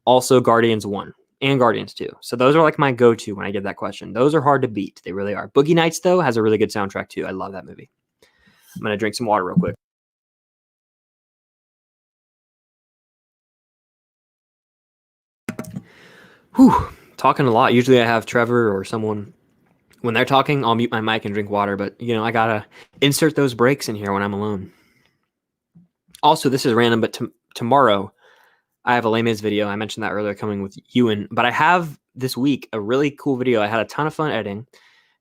Also Guardians 1 and Guardians 2. So those are like my go-to when I get that question. Those are hard to beat. They really are. Boogie Nights, though, has a really good soundtrack, too. I love that movie. I'm going to drink some water real quick. Whew. Talking a lot. Usually I have Trevor or someone. When they're talking, I'll mute my mic and drink water. But, you know, I got to insert those breaks in here when I'm alone. Also, this is random, but tomorrow I have a Les Mis video. I mentioned that earlier coming with Ewan. But I have this week a really cool video. I had a ton of fun editing.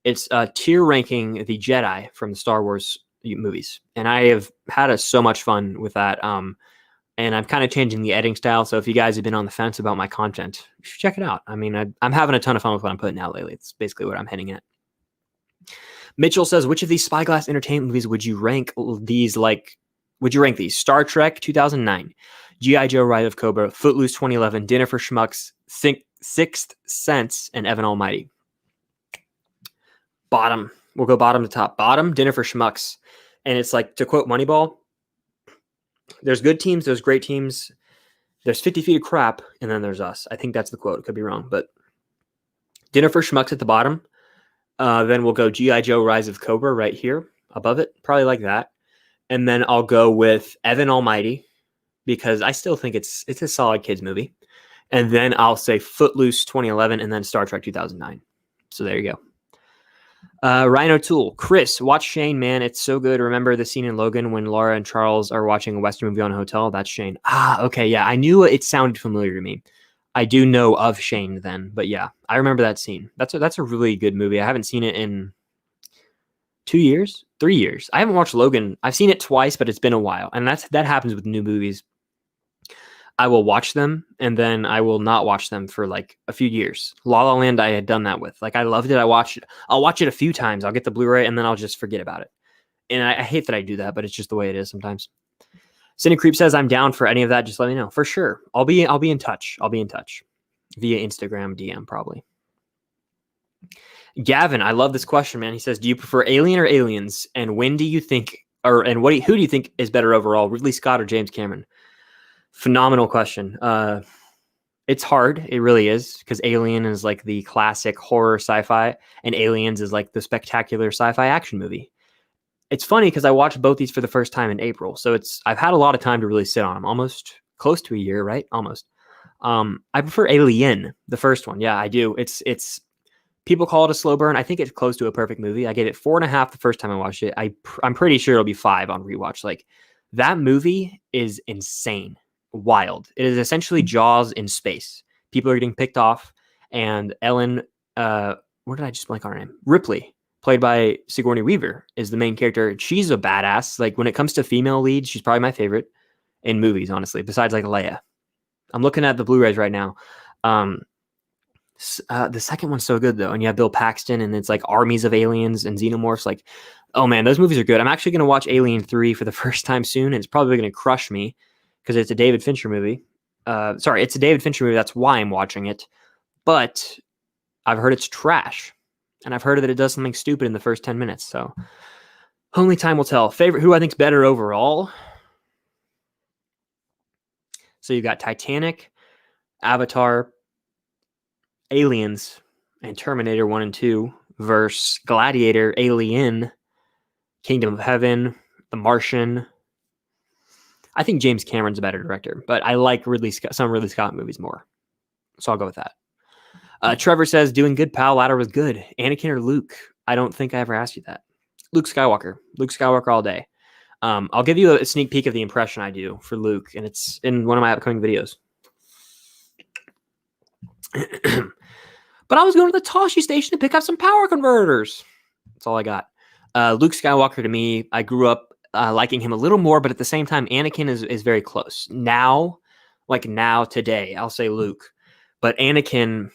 It's tier ranking the Jedi from the Star Wars movies. And I have had so much fun with that. And I'm kind of changing the editing style. So if you guys have been on the fence about my content, you should check it out. I mean, I'm having a ton of fun with what I'm putting out lately. It's basically what I'm hitting at. Mitchell says, which of these Spyglass entertainment movies would you rank these like? Would you rank these? Star Trek 2009, G.I. Joe Ride of Cobra, Footloose 2011, Dinner for Schmucks, Sixth Sense, and Evan Almighty. Bottom. We'll go bottom to top. Bottom, Dinner for Schmucks. And it's like, to quote Moneyball, there's good teams, there's great teams, there's 50 feet of crap, and then there's us. I think that's the quote. It could be wrong, but Dinner for Schmucks at the bottom. Then we'll go G.I. Joe Rise of Cobra right here above it. Probably like that. And then I'll go with Evan Almighty because I still think it's a solid kids movie. And then I'll say Footloose 2011 and then Star Trek 2009. So there you go. Ryan O'Toole. Chris, watch Shane, man. It's so good. Remember the scene in Logan when Laura and Charles are watching a Western movie on a hotel? That's Shane. Ah, okay. Yeah, I knew it sounded familiar to me. I do know of Shane then. But yeah, I remember that scene. That's a really good movie. I haven't seen it in 2 years, 3 years. I haven't watched Logan. I've seen it twice, but it's been a while. And that happens with new movies. I will watch them and then I will not watch them for like a few years. La La Land, I had done that with. Like I loved it. I'll watch it a few times. I'll get the Blu-ray and then I'll just forget about it. And I hate that I do that, but it's just the way it is sometimes. Cine Creep says I'm down for any of that. Just let me know. For sure. I'll be in touch. I'll be in touch via Instagram DM probably. Gavin, I love this question, man. He says, do you prefer Alien or Aliens? And when do you think, who do you think is better overall, Ridley Scott or James Cameron? Phenomenal question. It's hard. It really is, because Alien is like the classic horror sci-fi and Aliens is like the spectacular sci-fi action movie. It's funny because I watched both these for the first time in April. So I've had a lot of time to really sit on them, almost close to a year, right? Almost. I prefer Alien, the first one. Yeah, I do. It's people call it a slow burn. I think it's close to a perfect movie. I gave it 4.5 the first time I watched it. I'm pretty sure it'll be 5 on rewatch. Like that movie is insane, wild. It is essentially Jaws in space. People are getting picked off, and Ellen, what did I just blank on her name? Ripley, played by Sigourney Weaver, is the main character. She's a badass. Like when it comes to female leads, she's probably my favorite in movies, honestly, besides like Leia. I'm looking at the Blu-rays right now. The second one's so good though, and you have Bill Paxton, and it's like armies of aliens and xenomorphs. Like, oh man, those movies are good. I'm actually going to watch Alien 3 for the first time soon, and it's probably going to crush me because it's a David Fincher movie. It's a David Fincher movie. That's why I'm watching it. But I've heard it's trash, and I've heard that it does something stupid in the first 10 minutes. So only time will tell. Favorite, who I think's better overall? So you've got Titanic, Avatar, Aliens, and Terminator 1 and 2 versus Gladiator, Alien, Kingdom of Heaven, The Martian. I think James Cameron's a better director, but I like some Ridley Scott movies more. So I'll go with that. Trevor says, doing good, pal. Ladder was good. Anakin or Luke? I don't think I ever asked you that. Luke Skywalker. Luke Skywalker all day. I'll give you a sneak peek of the impression I do for Luke, and it's in one of my upcoming videos. But I was going to the Toshi station to pick up some power converters. That's all I got. Luke Skywalker, to me, I grew up liking him a little more, but at the same time, Anakin is very close. Now, today, I'll say Luke. But Anakin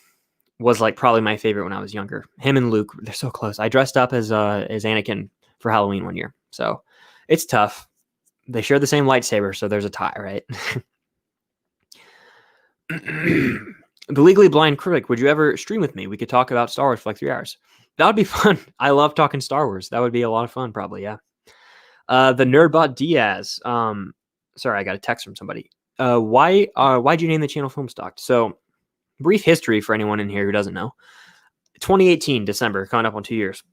was like probably my favorite when I was younger. Him and Luke, they're so close. I dressed up as Anakin for Halloween one year. So it's tough. They share the same lightsaber, so there's a tie, right? The Legally Blind Critic, would you ever stream with me? We could talk about Star Wars for like 3 hours. That would be fun. I love talking Star Wars. That would be a lot of fun, probably, yeah. The Nerdbot Diaz. Sorry, I got a text from somebody. Why'd you name the channel Film Stocked? So, brief history for anyone in here who doesn't know. 2018, December, coming up on 2 years.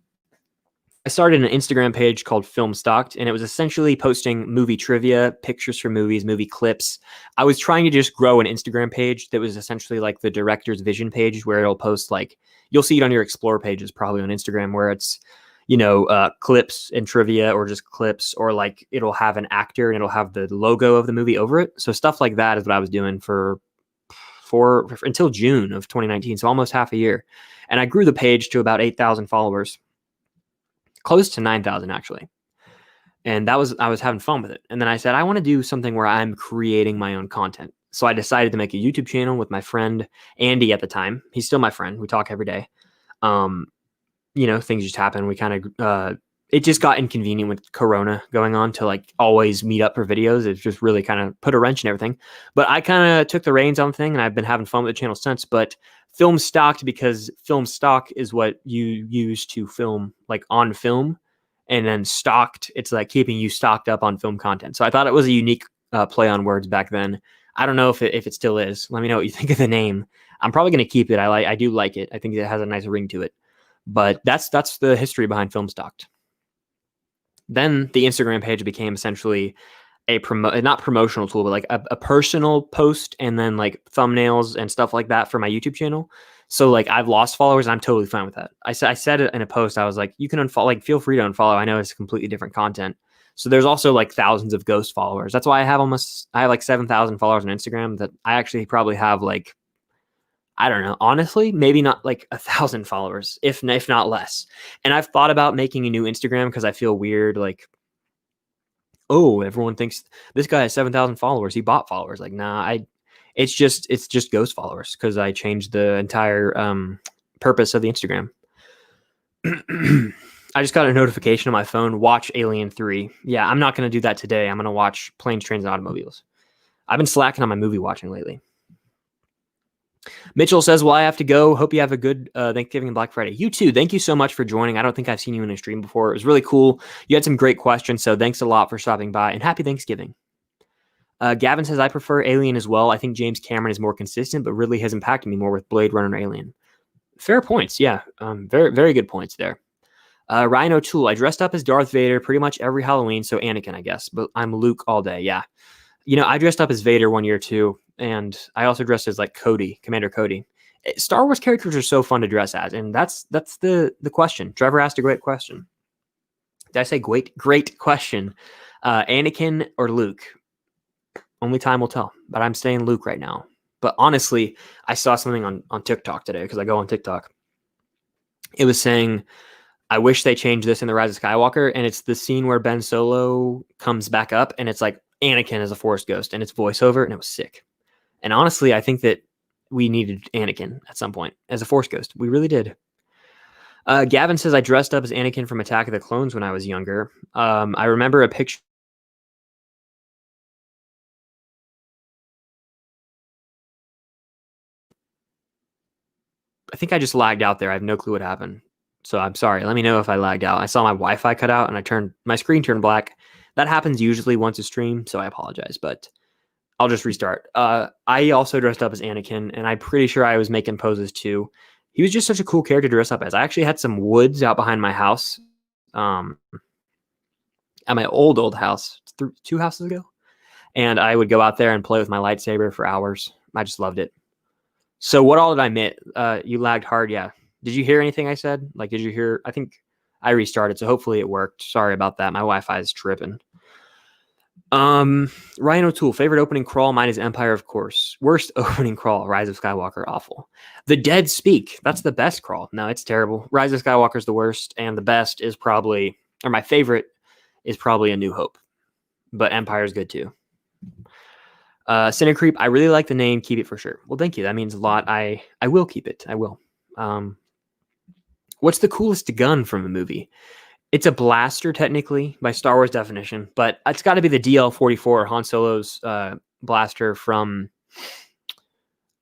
I started an Instagram page called Film Stocked, and it was essentially posting movie trivia, pictures from movies, movie clips. I was trying to just grow an Instagram page that was essentially like the director's vision page, where it'll post like, you'll see it on your Explore pages probably on Instagram, where it's, clips and trivia, or just clips, or like it'll have an actor and it'll have the logo of the movie over it. So stuff like that is what I was doing for until June of 2019, so almost half a year. And I grew the page to about 8,000 followers. Close to 9,000 actually. And I was having fun with it. And then I said, I want to do something where I'm creating my own content. So I decided to make a YouTube channel with my friend Andy at the time. He's still my friend. We talk every day. Things just happen. We kind of, it just got inconvenient with Corona going on to like always meet up for videos. It just really kind of put a wrench in everything. But I kind of took the reins on the thing, and I've been having fun with the channel since. But Film Stocked, because film stock is what you use to film like on film, and then stocked, it's like keeping you stocked up on film content. So I thought it was a unique play on words back then. I don't know if it still is. Let me know what you think of the name. I'm probably going to keep it. I do like it. I think it has a nice ring to it. But that's the history behind Film Stocked. Then the Instagram page became essentially a not promotional tool, but like a personal post, and then like thumbnails and stuff like that for my YouTube channel. So like I've lost followers, and I'm totally fine with that. I said it in a post. I was like, you can unfollow, like feel free to unfollow. I know it's completely different content. So there's also like thousands of ghost followers. That's why I have like 7,000 followers on Instagram, that I actually probably have like, I don't know, honestly, maybe not like 1,000 followers, if not less. And I've thought about making a new Instagram because I feel weird, like, oh, everyone thinks this guy has 7,000 followers. He bought followers. Like, nah, it's just ghost followers, because I changed the entire purpose of the Instagram. I just got a notification on my phone. Watch Alien 3. Yeah, I'm not going to do that today. I'm going to watch Planes, Trains, and Automobiles. I've been slacking on my movie watching lately. Mitchell says, well, I have to go. Hope you have a good Thanksgiving and Black Friday. You too. Thank you so much for joining. I don't think I've seen you in a stream before. It was really cool. You had some great questions, so thanks a lot for stopping by, and happy Thanksgiving. Gavin says, I prefer Alien as well. I think James Cameron is more consistent, but Ridley has impacted me more with Blade Runner and Alien. Fair points. Yeah. Very, very good points there. Ryan O'Toole, I dressed up as Darth Vader pretty much every Halloween, so Anakin, I guess, but I'm Luke all day. Yeah. I dressed up as Vader one year too, and I also dressed as like Cody, Commander Cody. Star Wars characters are so fun to dress as, and that's the question. Trevor asked a great question. Did I say great question? Anakin or Luke? Only time will tell, but I'm saying Luke right now. But honestly, I saw something on TikTok today, because I go on TikTok. It was saying, I wish they changed this in The Rise of Skywalker, and it's the scene where Ben Solo comes back up, and it's like Anakin as a Force ghost, and it's voiceover, and it was sick. And honestly, I think that we needed Anakin at some point as a Force ghost. We really did. Gavin says, I dressed up as Anakin from Attack of the Clones when I was younger. I remember a picture. I think I just lagged out there. I have no clue what happened. So I'm sorry. Let me know if I lagged out. I saw my Wi-Fi cut out, and my screen turned black. That happens usually once a stream, so I apologize, but I'll just restart. I also dressed up as Anakin, and I'm pretty sure I was making poses too. He was just such a cool character to dress up as. I actually had some woods out behind my house, at my old house, 2 houses ago, and I would go out there and play with my lightsaber for hours. I just loved it. So what all did I miss? You lagged hard, yeah. Did you hear anything I said? Like, did you hear? I think I restarted, so hopefully it worked. Sorry about that. My Wi-Fi is tripping. Ryan O'Toole, favorite opening crawl. Mine is Empire, of course. Worst opening crawl, Rise of Skywalker, awful. The Dead Speak, that's the best crawl. No, it's terrible. Rise of Skywalker is the worst, and the best is probably, or my favorite is probably A New Hope. But Empire is good too. Cinecreep, I really like the name. Keep it for sure. Well, thank you. That means a lot. I will keep it. I will. What's the coolest gun from a movie? It's a blaster, technically, by Star Wars definition, but it's got to be the DL-44, Han Solo's blaster from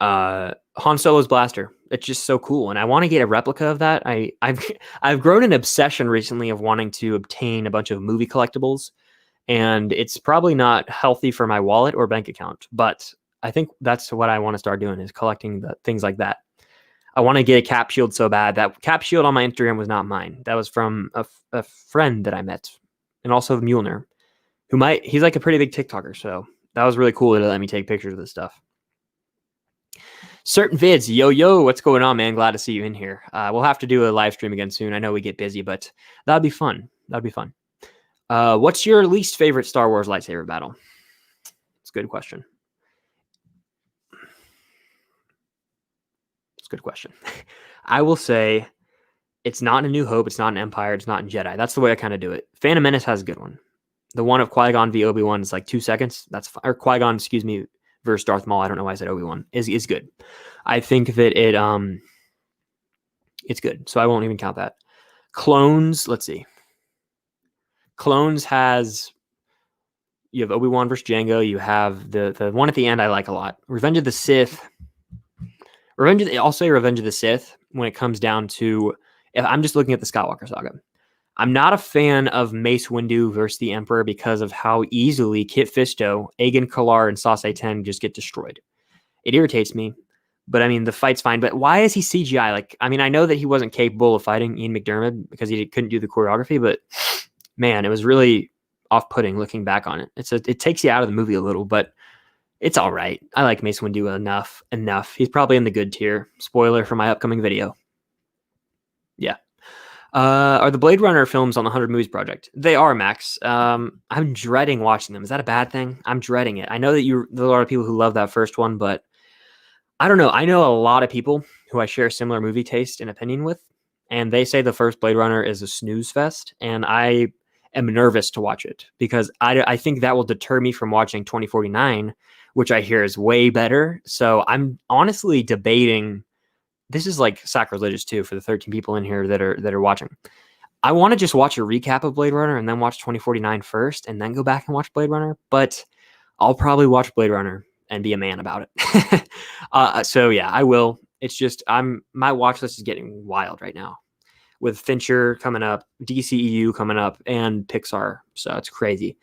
Han Solo's blaster. It's just so cool, and I want to get a replica of that. I've grown an obsession recently of wanting to obtain a bunch of movie collectibles, and it's probably not healthy for my wallet or bank account, but I think that's what I want to start doing, is collecting the things like that. I want to get a cap shield so bad. That cap shield on my Instagram was not mine. That was from a friend that I met, and also Mjolnir, he's like a pretty big TikToker. So that was really cool to let me take pictures of this stuff. Certain vids, yo, what's going on, man? Glad to see you in here. We'll have to do a live stream again soon. I know we get busy, but that'd be fun. What's your least favorite Star Wars lightsaber battle? It's a good question. Good question. I will say it's not in A New Hope, it's not in Empire, it's not in Jedi. That's the way I kind of do it. Phantom Menace has a good one. The one of Qui-Gon v. Obi-Wan is like 2 seconds. That's or Qui-Gon, versus Darth Maul. I don't know why I said Obi-Wan. Is good. I think that it's good. So I won't even count that. Clones, let's see. Clones has, you have Obi-Wan versus Jango. You have the one at the end I like a lot. Revenge of the Sith. I'll say Revenge of the Sith when it comes down to, if I'm just looking at the Skywalker saga. I'm not a fan of Mace Windu versus the Emperor because of how easily Kit Fisto, Aegon Kalar, and Sausage 10 just get destroyed. It irritates me, but I mean, the fight's fine. But why is he CGI? Like, I mean, I know that he wasn't capable of fighting Ian McDiarmid because he couldn't do the choreography, but man, it was really off-putting looking back on it. It takes you out of the movie a little, but it's all right. I like Mace Windu enough. He's probably in the good tier. Spoiler for my upcoming video. Yeah. Are the Blade Runner films on the 100 Movies Project? They are, Max. I'm dreading watching them. Is that a bad thing? I'm dreading it. I know that there's a lot of people who love that first one, but I don't know. I know a lot of people who I share similar movie taste and opinion with, and they say the first Blade Runner is a snooze fest, and I am nervous to watch it because I think that will deter me from watching 2049, which I hear is way better. So I'm honestly debating. This is like sacrilegious too for the 13 people in here that are watching. I want to just watch a recap of Blade Runner and then watch 2049 first and then go back and watch Blade Runner. But I'll probably watch Blade Runner and be a man about it. So yeah, I will. It's just my watch list is getting wild right now with Fincher coming up, DCEU coming up, and Pixar. So it's crazy.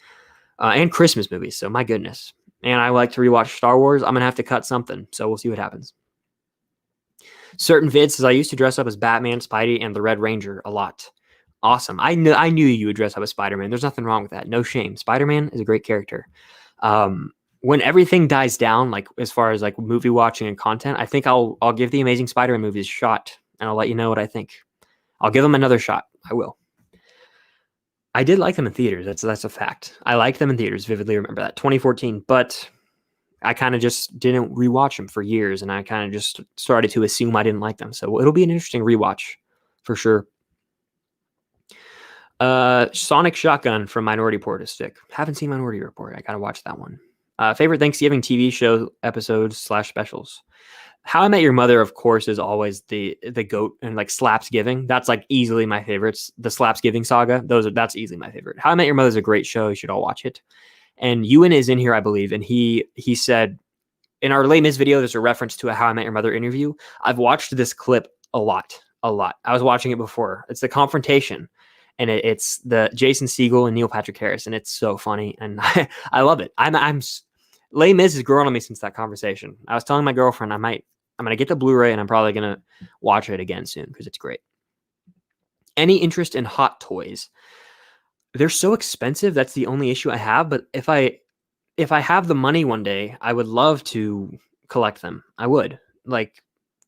And Christmas movies. So my goodness. And I like to rewatch Star Wars. I'm going to have to cut something. So we'll see what happens. Certain vids says I used to dress up as Batman, Spidey, and the Red Ranger a lot. Awesome. I knew you would dress up as Spider-Man. There's nothing wrong with that. No shame. Spider-Man is a great character. When everything dies down, like as far as like movie watching and content, I think I'll give the Amazing Spider-Man movies a shot, and I'll let you know what I think. I'll give them another shot. I will. I did like them in theaters. That's a fact. I liked them in theaters. Vividly remember that. 2014. But I kind of just didn't rewatch them for years, and I kind of just started to assume I didn't like them. So it'll be an interesting rewatch for sure. Sonic Shotgun from Minority Report is sick. Haven't seen Minority Report. I gotta watch that one. Favorite Thanksgiving TV show episodes / specials. How I Met Your Mother, of course, is always the GOAT, and like Slapsgiving. That's like easily my favorites. The Slapsgiving saga. That's easily my favorite. How I Met Your Mother is a great show. You should all watch it. And Ewan is in here, I believe, and he said in our Les Mis video, there's a reference to a How I Met Your Mother interview. I've watched this clip a lot. I was watching it before. It's the confrontation, and it's the Jason Segel and Neil Patrick Harris, and it's so funny, and I love it. I'm Les Mis has grown on me since that conversation. I was telling my girlfriend I'm going to get the Blu-ray, and I'm probably going to watch it again soon because it's great. Any interest in Hot Toys? They're so expensive. That's the only issue I have. But if I have the money one day, I would love to collect them. I would. Like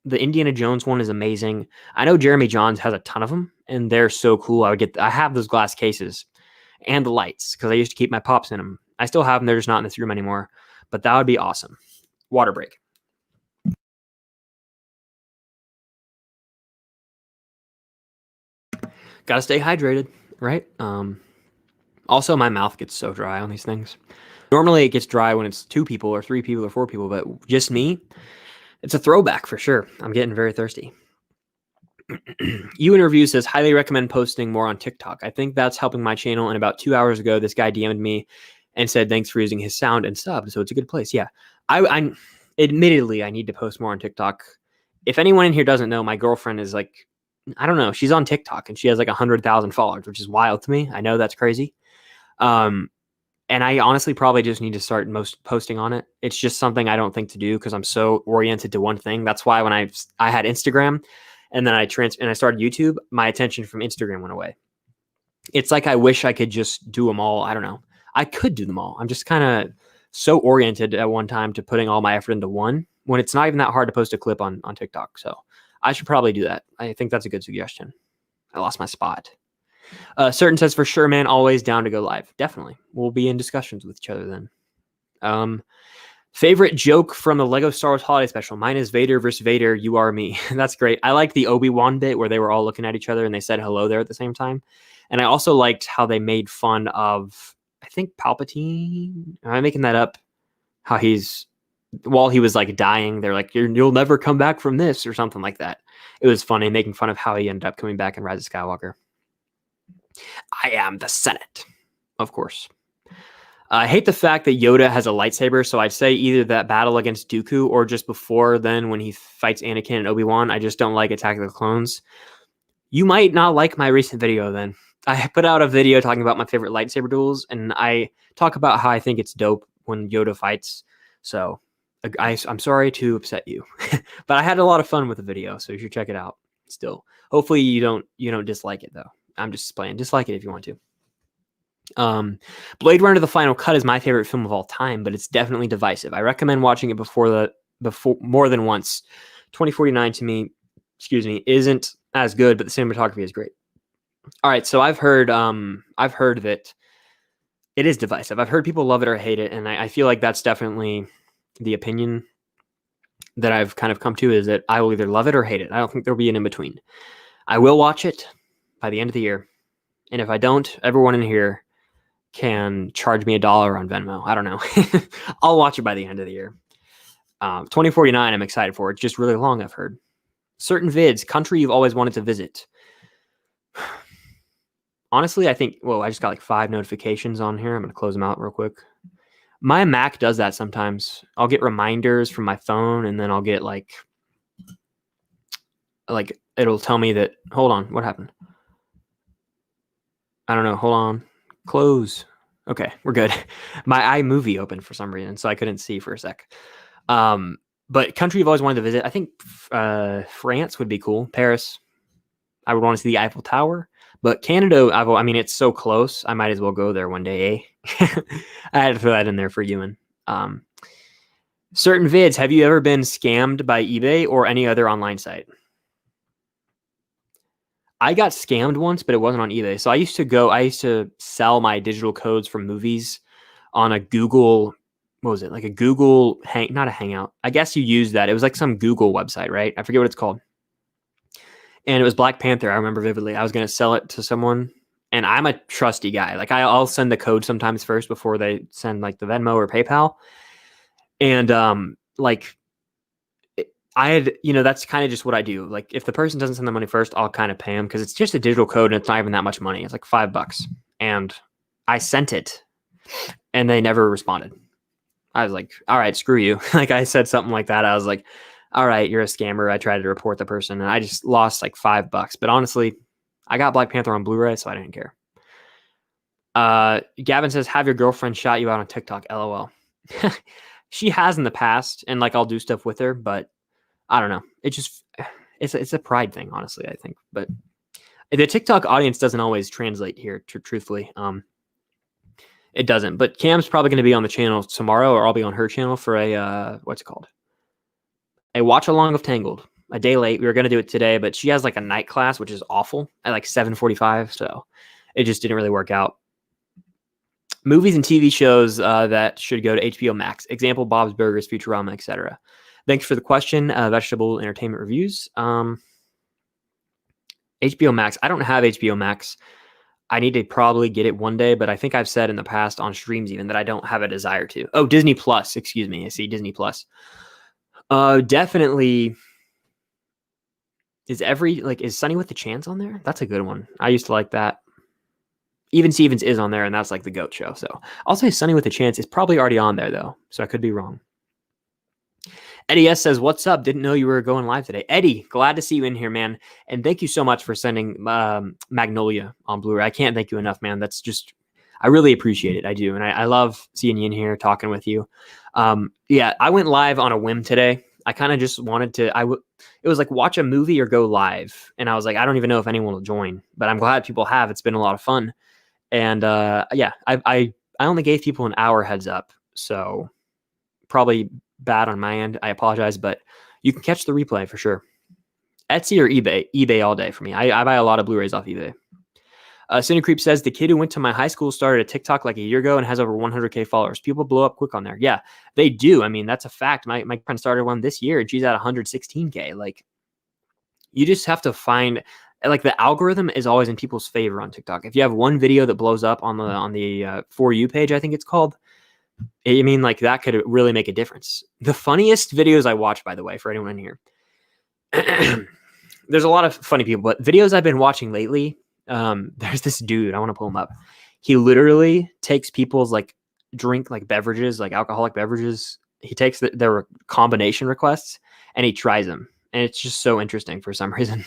the Indiana Jones one is amazing. I know Jeremy Johns has a ton of them, and they're so cool. I have those glass cases and the lights because I used to keep my pops in them. I still have them. They're just not in this room anymore. But that would be awesome. Water break. Gotta stay hydrated, right? Also, my mouth gets so dry on these things. Normally, it gets dry when it's 2 people or 3 people or 4 people, but just me, it's a throwback for sure. I'm getting very thirsty. You Interview says, highly recommend posting more on TikTok. I think that's helping my channel. And about 2 hours ago, this guy DM'd me and said, thanks for using his sound and sub. So it's a good place. Yeah. I admittedly, I need to post more on TikTok. If anyone in here doesn't know, my girlfriend is like, I don't know. She's on TikTok and she has like 100,000 followers, which is wild to me. I know that's crazy. And I honestly probably just need to start posting on it. It's just something I don't think to do because I'm so oriented to one thing. That's why when I had Instagram and then I started YouTube, my attention from Instagram went away. It's like I wish I could just do them all. I don't know. I could do them all. I'm just kind of so oriented at one time to putting all my effort into one when it's not even that hard to post a clip on TikTok. So I should probably do that. I think that's a good suggestion. I lost my spot. Certain says, for sure, man, always down to go live. Definitely. We'll be in discussions with each other then. Favorite joke from the Lego Star Wars Holiday Special? Mine is Vader versus Vader, you are me. That's great. I like the Obi-Wan bit where they were all looking at each other and they said hello there at the same time. And I also liked how they made fun of, I think, Palpatine. Am I making that up? How while he was like dying, they're like, you'll never come back from this or something like that. It was funny making fun of how he ended up coming back in Rise of Skywalker. I am the Senate, of course. I hate the fact that Yoda has a lightsaber, so I'd say either that battle against Dooku or just before then when he fights Anakin and Obi-Wan. I just don't like Attack of the Clones. You might not like my recent video then. I put out a video talking about my favorite lightsaber duels, and I talk about how I think it's dope when Yoda fights. So I'm sorry to upset you, but I had a lot of fun with the video, so you should check it out. Still, hopefully you don't dislike it though. I'm just playing. Dislike it if you want to. Blade Runner: The Final Cut is my favorite film of all time, but it's definitely divisive. I recommend watching it before more than once. 2049 to me, isn't as good, but the cinematography is great. All right, so I've heard that it is divisive. I've heard people love it or hate it, and I feel like that's definitely the opinion that I've kind of come to, is that I will either love it or hate it. I don't think there'll be an in-between. I will watch it by the end of the year. And if I don't, everyone in here can charge me $1 on Venmo. I don't know. I'll watch it by the end of the year. 2049, I'm excited for. It's just really long, I've heard. Certain vids, country you've always wanted to visit. Honestly, I think, I just got like 5 notifications on here. I'm going to close them out real quick. My Mac does that sometimes. I'll get reminders from my phone, and then I'll get like it'll tell me that, hold on, what happened? I don't know. Hold on. Close. Okay, we're good. My iMovie opened for some reason, so I couldn't see for a sec. But country you've always wanted to visit, I think France would be cool. Paris. I would want to see the Eiffel Tower. But Canada, I mean, it's so close. I might as well go there one day, eh? I had to throw that in there for Ewan. Certain vids, have you ever been scammed by eBay or any other online site? I got scammed once, but it wasn't on eBay. So I used to sell my digital codes from movies on a Google, what was it? Like a Google not a Hangout. I guess you use that. It was like some Google website, right? I forget what it's called. And it was Black Panther. I remember vividly. I was going to sell it to someone, and I'm a trusty guy. Like I'll send the code sometimes first before they send like the Venmo or PayPal. And I had, that's kind of just what I do. Like if the person doesn't send the money first, I'll kind of pay them because it's just a digital code and it's not even that much money. It's like $5. And I sent it and they never responded. I was like, all right, screw you. Like I said something like that. I was like, all right, you're a scammer. I tried to report the person and I just lost like $5. But honestly, I got Black Panther on Blu-ray, so I didn't care. Gavin says, have your girlfriend shot you out on TikTok? LOL. She has in the past, and like I'll do stuff with her, but I don't know. It's a pride thing, honestly, I think. But the TikTok audience doesn't always translate here, truthfully. It doesn't. But Cam's probably going to be on the channel tomorrow, or I'll be on her channel for a what's it called? A watch along of Tangled. A day late. We were going to do it today, but she has like a night class, which is awful, at like 7:45. So it just didn't really work out. Movies and TV shows that should go to HBO Max. Example, Bob's Burgers, Futurama, etc. Thanks for the question. Vegetable entertainment reviews. HBO Max. I don't have HBO Max. I need to probably get it one day, but I think I've said in the past on streams even that I don't have a desire to. Oh, Disney Plus. Excuse me. I see Disney Plus. Definitely. Is Sunny with the Chance on there? That's a good one. I used to like that. Even Stevens is on there, and that's like the GOAT show. So I'll say Sunny with a Chance is probably already on there, though. So I could be wrong. Eddie S says, "What's up? Didn't know you were going live today." Eddie, glad to see you in here, man. And thank you so much for sending Magnolia on Blu-ray. I can't thank you enough, man. That's just, I really appreciate it. I do. And I love seeing you in here, talking with you. Yeah, I went live on a whim today. I kind of just wanted to, it was like watch a movie or go live. And I was like, I don't even know if anyone will join, but I'm glad people have. It's been a lot of fun. And yeah, I only gave people an hour heads up. So probably bad on my end. I apologize, but you can catch the replay for sure. Etsy or eBay? eBay all day for me. I buy a lot of Blu-rays off eBay. Cindy Creep says, the kid who went to my high school started a TikTok like a year ago and has over 100K followers. People blow up quick on there. Yeah, they do. I mean, that's a fact. My friend started one this year and she's at 116K. Like, you just have to find, like, the algorithm is always in people's favor on TikTok. If you have one video that blows up on the For You page, I think it's called, I mean, like, that could really make a difference. The funniest videos I watch, by the way, for anyone in here, there's a lot of funny people, but videos I've been watching lately, there's this dude, I want to pull him up. He literally takes people's like drink, like beverages, like alcoholic beverages. He takes their combination requests and he tries them. And it's just so interesting for some reason.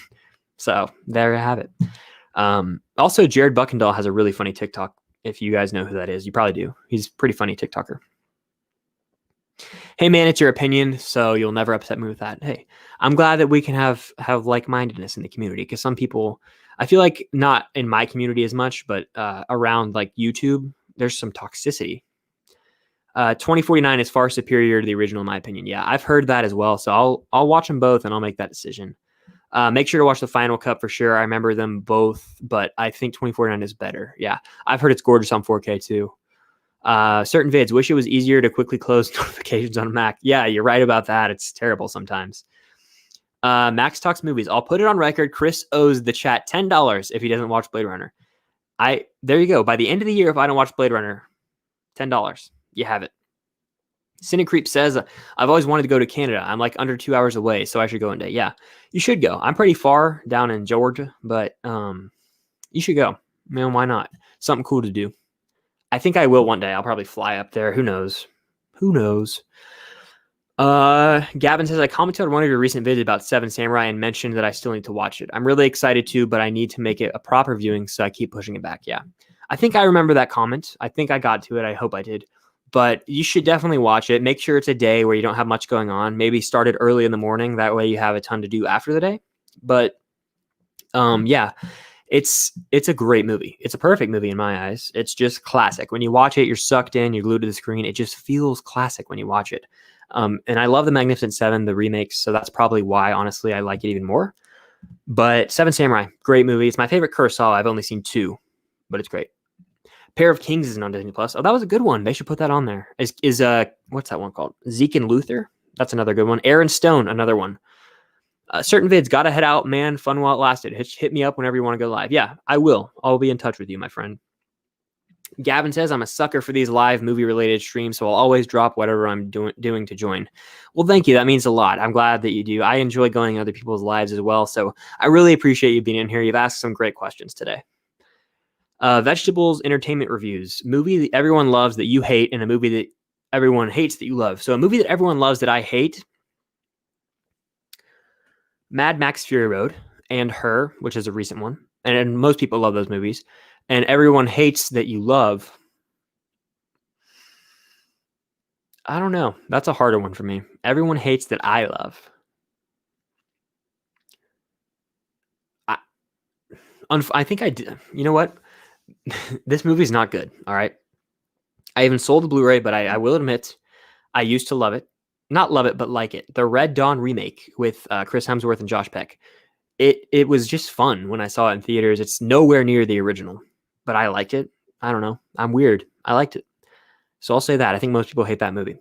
So there you have it. Also, Jared Buckendahl has a really funny TikTok. If you guys know who that is, you probably do. He's a pretty funny TikToker. Hey man, it's your opinion, so you'll never upset me with that. Hey, I'm glad that we can have like-mindedness in the community, because some people, I feel like not in my community as much, but around like YouTube, there's some toxicity. 2049 is far superior to the original, in my opinion. Yeah, I've heard that as well. So I'll watch them both and I'll make that decision. Make sure to watch the Final Cut for sure. I remember them both, but I think 2049 is better. Yeah, I've heard it's gorgeous on 4K too. Certain vids, wish it was easier to quickly close notifications on Mac. Yeah, you're right about that. It's terrible sometimes. Max Talks Movies. I'll put it on record. Chris owes the chat $10 if he doesn't watch Blade Runner. There you go. By the end of the year, if I don't watch Blade Runner, $10. You have it. Cynic Creep says, I've always wanted to go to Canada. I'm like under 2 hours away, so I should go one day. Yeah, you should go. I'm pretty far down in Georgia, but you should go. Man, why not? Something cool to do. I think I will one day. I'll probably fly up there. Who knows? Who knows? Gavin says, I commented on one of your recent videos about Seven Samurai and mentioned that I still need to watch it. I'm really excited to, but I need to make it a proper viewing, so I keep pushing it back. Yeah. I think I remember that comment. I think I got to it. I hope I did. But you should definitely watch it. Make sure it's a day where you don't have much going on. Maybe start it early in the morning. That way you have a ton to do after the day. But yeah, it's a great movie. It's a perfect movie in my eyes. It's just classic. When you watch it, you're sucked in. You're glued to the screen. It just feels classic when you watch it. And I love the Magnificent Seven, the remakes. So that's probably why, honestly, I like it even more. But Seven Samurai, great movie. It's my favorite Kurosawa. I've only seen 2, but it's great. Pair of Kings isn't on Disney Plus. Oh, that was a good one. They should put that on there. Is what's that one called? Zeke and Luther? That's another good one. Aaron Stone, another one. Certain vids, gotta head out, man. Fun while it lasted. Hit me up whenever you want to go live. Yeah, I will. I'll be in touch with you, my friend. Gavin says, I'm a sucker for these live movie-related streams, so I'll always drop whatever I'm doing to join. Well, thank you. That means a lot. I'm glad that you do. I enjoy going in other people's lives as well, so I really appreciate you being in here. You've asked some great questions today. Vegetables entertainment reviews. Movie that everyone loves that you hate, and a movie that everyone hates that you love. So a movie that everyone loves that I hate, Mad Max Fury Road and Her, which is a recent one. And most people love those movies. And everyone hates that you love. I don't know. That's a harder one for me. Everyone hates that I love. I think I did. You know what? This movie's not good. All right. I even sold the Blu-ray, but I will admit I used to love it. Not love it, but like it. The Red Dawn remake with Chris Hemsworth and Josh Peck. It was just fun when I saw it in theaters. It's nowhere near the original, but I liked it. I don't know. I'm weird. I liked it. So I'll say that. I think most people hate that movie.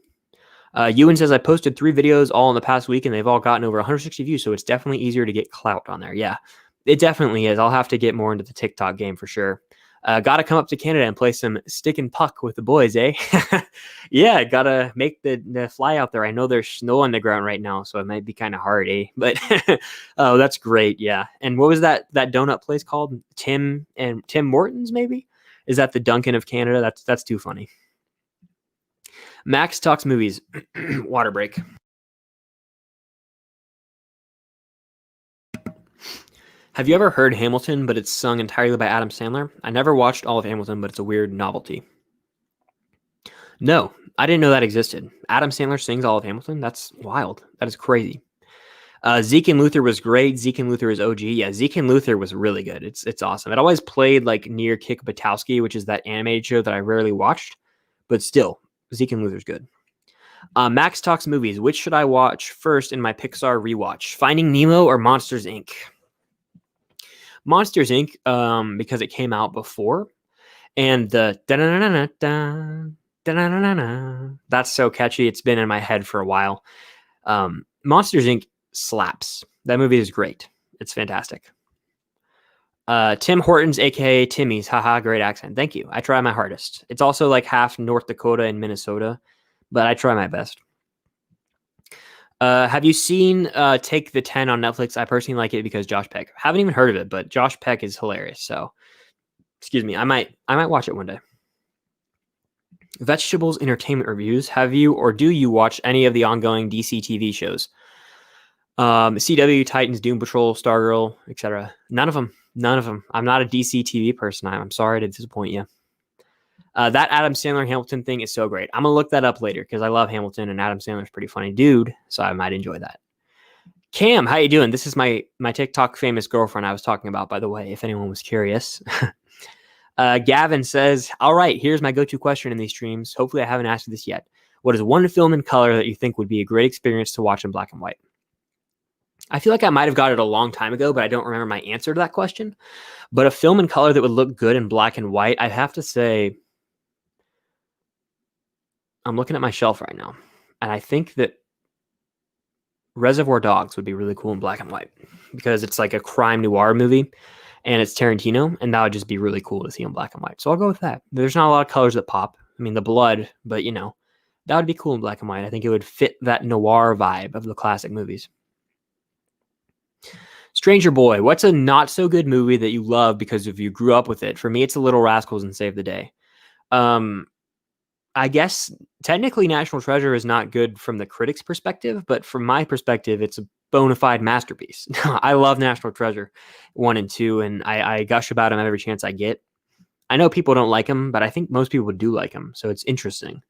Ewan says, I posted 3 videos all in the past week and they've all gotten over 160 views. So it's definitely easier to get clout on there. Yeah, it definitely is. I'll have to get more into the TikTok game for sure. Got to come up to Canada and play some stick and puck with the boys, eh? Yeah, got to make the fly out there. I know there's snow on the ground right now, so it might be kind of hard, eh? But oh, that's great. Yeah. And what was that donut place called? Tim Morton's, maybe? Is that the Dunkin' of Canada? That's too funny. Max talks movies. Water break. Have you ever heard Hamilton, but it's sung entirely by Adam Sandler? I never watched all of Hamilton, but it's a weird novelty. No, I didn't know that existed. Adam Sandler sings all of Hamilton? That's wild. That is crazy. Zeke and Luther was great. Zeke and Luther is OG. Yeah, Zeke and Luther was really good. It's awesome. It always played like near Kick Buttowski, which is that animated show that I rarely watched. But still, Zeke and Luther's good. Max talks movies. Which should I watch first in my Pixar rewatch? Finding Nemo or Monsters, Inc.? Monsters, Inc., because it came out before. And the that's so catchy. It's been in my head for a while. Monsters, Inc. slaps. That movie is great. It's fantastic. Tim Hortons, aka Timmy's. Haha, great accent. Thank you. I try my hardest. It's also like half North Dakota and Minnesota, but I try my best. Have you seen Take the 10 on Netflix? I personally like it because Josh Peck. Haven't even heard of it, but Josh Peck is hilarious. So, excuse me, I might watch it one day. Vegetables entertainment reviews. Have you or do you watch any of the ongoing DC TV shows? CW, Titans, Doom Patrol, Stargirl, etc. None of them. I'm not a DC TV person. I'm sorry to disappoint you. That Adam Sandler Hamilton thing is so great. I'm going to look that up later because I love Hamilton and Adam Sandler's pretty funny dude, so I might enjoy that. Cam, how you doing? This is my TikTok famous girlfriend I was talking about, by the way, if anyone was curious. Gavin says, all right, here's my go-to question in these streams. Hopefully I haven't asked you this yet. What is one film in color that you think would be a great experience to watch in black and white? I feel like I might have got it a long time ago, but I don't remember my answer to that question. But a film in color that would look good in black and white, I'd have to say, I'm looking at my shelf right now, and I think that Reservoir Dogs would be really cool in black and white because it's like a crime noir movie, and it's Tarantino, and that would just be really cool to see in black and white. So I'll go with that. There's not a lot of colors that pop. I mean, the blood, but that would be cool in black and white. I think it would fit that noir vibe of the classic movies. Stranger Boy, what's a not so good movie that you love because if you grew up with it? For me, it's The Little Rascals and Save the Day. I guess technically National Treasure is not good from the critics' perspective, but from my perspective, it's a bona fide masterpiece. I love National Treasure 1 and 2, and I gush about them every chance I get. I know people don't like them, but I think most people do like them, so it's interesting.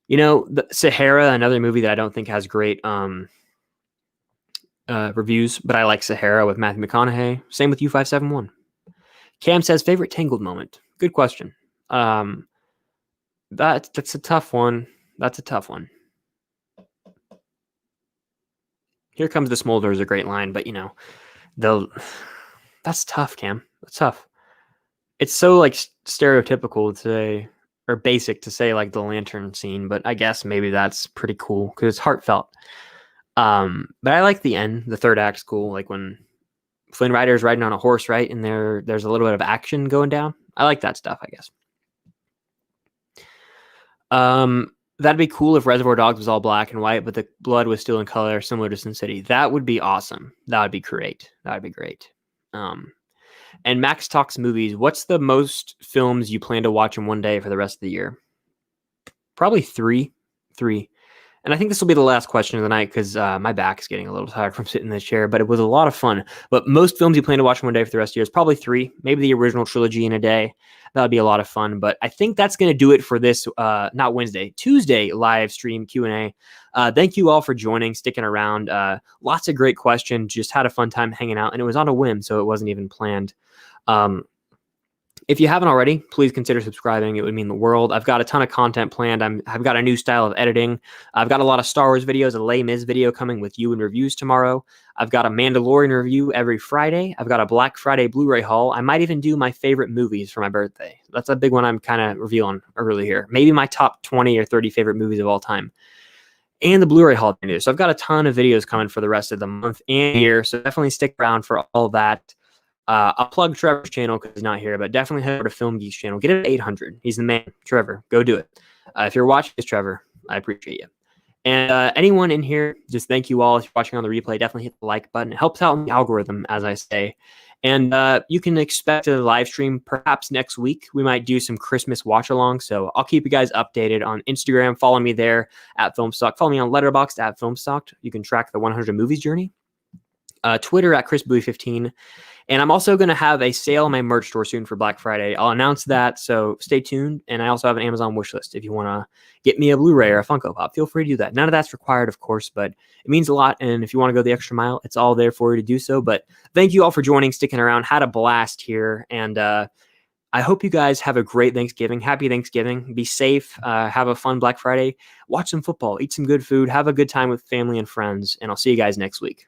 The Sahara, another movie that I don't think has great reviews, but I like Sahara with Matthew McConaughey. Same with U571. Cam says, favorite Tangled moment. Good question. That's a tough one. That's a tough one. Here comes the smolder is a great line, but that's tough, Cam. That's tough. It's so like stereotypical to say, or basic to say like the lantern scene, but I guess maybe that's pretty cool because it's heartfelt. But I like the end. The third act's cool. Like when Flynn Rider's riding on a horse, right? And there's a little bit of action going down. I like that stuff, I guess. That'd be cool if Reservoir Dogs was all black and white, but the blood was still in color, similar to Sin City. That would be awesome. That would be great. And Max talks movies. What's the most films you plan to watch in one day for the rest of the year? Probably three. And I think this will be the last question of the night because my back is getting a little tired from sitting in this chair, but it was a lot of fun. But most films you plan to watch in one day for the rest of the year is probably 3, maybe the original trilogy in a day. That would be a lot of fun. But I think that's going to do it for this, not Wednesday, Tuesday live stream Q&A. Thank you all for joining, sticking around. Lots of great questions. Just had a fun time hanging out. And it was on a whim, so it wasn't even planned. If you haven't already, please consider subscribing. It would mean the world. I've got a ton of content planned. I've got a new style of editing. I've got a lot of Star Wars videos, a Les Mis video coming with you and reviews tomorrow. I've got a Mandalorian review every Friday. I've got a Black Friday Blu-ray haul. I might even do my favorite movies for my birthday. That's a big one I'm kind of revealing early here. Maybe my top 20 or 30 favorite movies of all time. And the Blu-ray haul news. So I've got a ton of videos coming for the rest of the month and year. So definitely stick around for all that. I'll plug Trevor's channel because he's not here, but definitely head over to Film Geek's channel. Get it at 800. He's the man. Trevor, go do it. If you're watching this, Trevor, I appreciate you. And anyone in here, just thank you all. If you're watching on the replay, definitely hit the like button. It helps out in the algorithm, as I say. And you can expect a live stream perhaps next week. We might do some Christmas watch along. So I'll keep you guys updated on Instagram. Follow me there at Filmstock. Follow me on Letterboxd at Filmstock. You can track the 100 movies journey. Twitter at ChrisBowie15. And I'm also going to have a sale on my merch store soon for Black Friday. I'll announce that, so stay tuned. And I also have an Amazon wish list. If you want to get me a Blu-ray or a Funko Pop, feel free to do that. None of that's required, of course, but it means a lot. And if you want to go the extra mile, it's all there for you to do so. But thank you all for joining, sticking around. Had a blast here. And I hope you guys have a great Thanksgiving. Happy Thanksgiving. Be safe. Have a fun Black Friday. Watch some football. Eat some good food. Have a good time with family and friends. And I'll see you guys next week.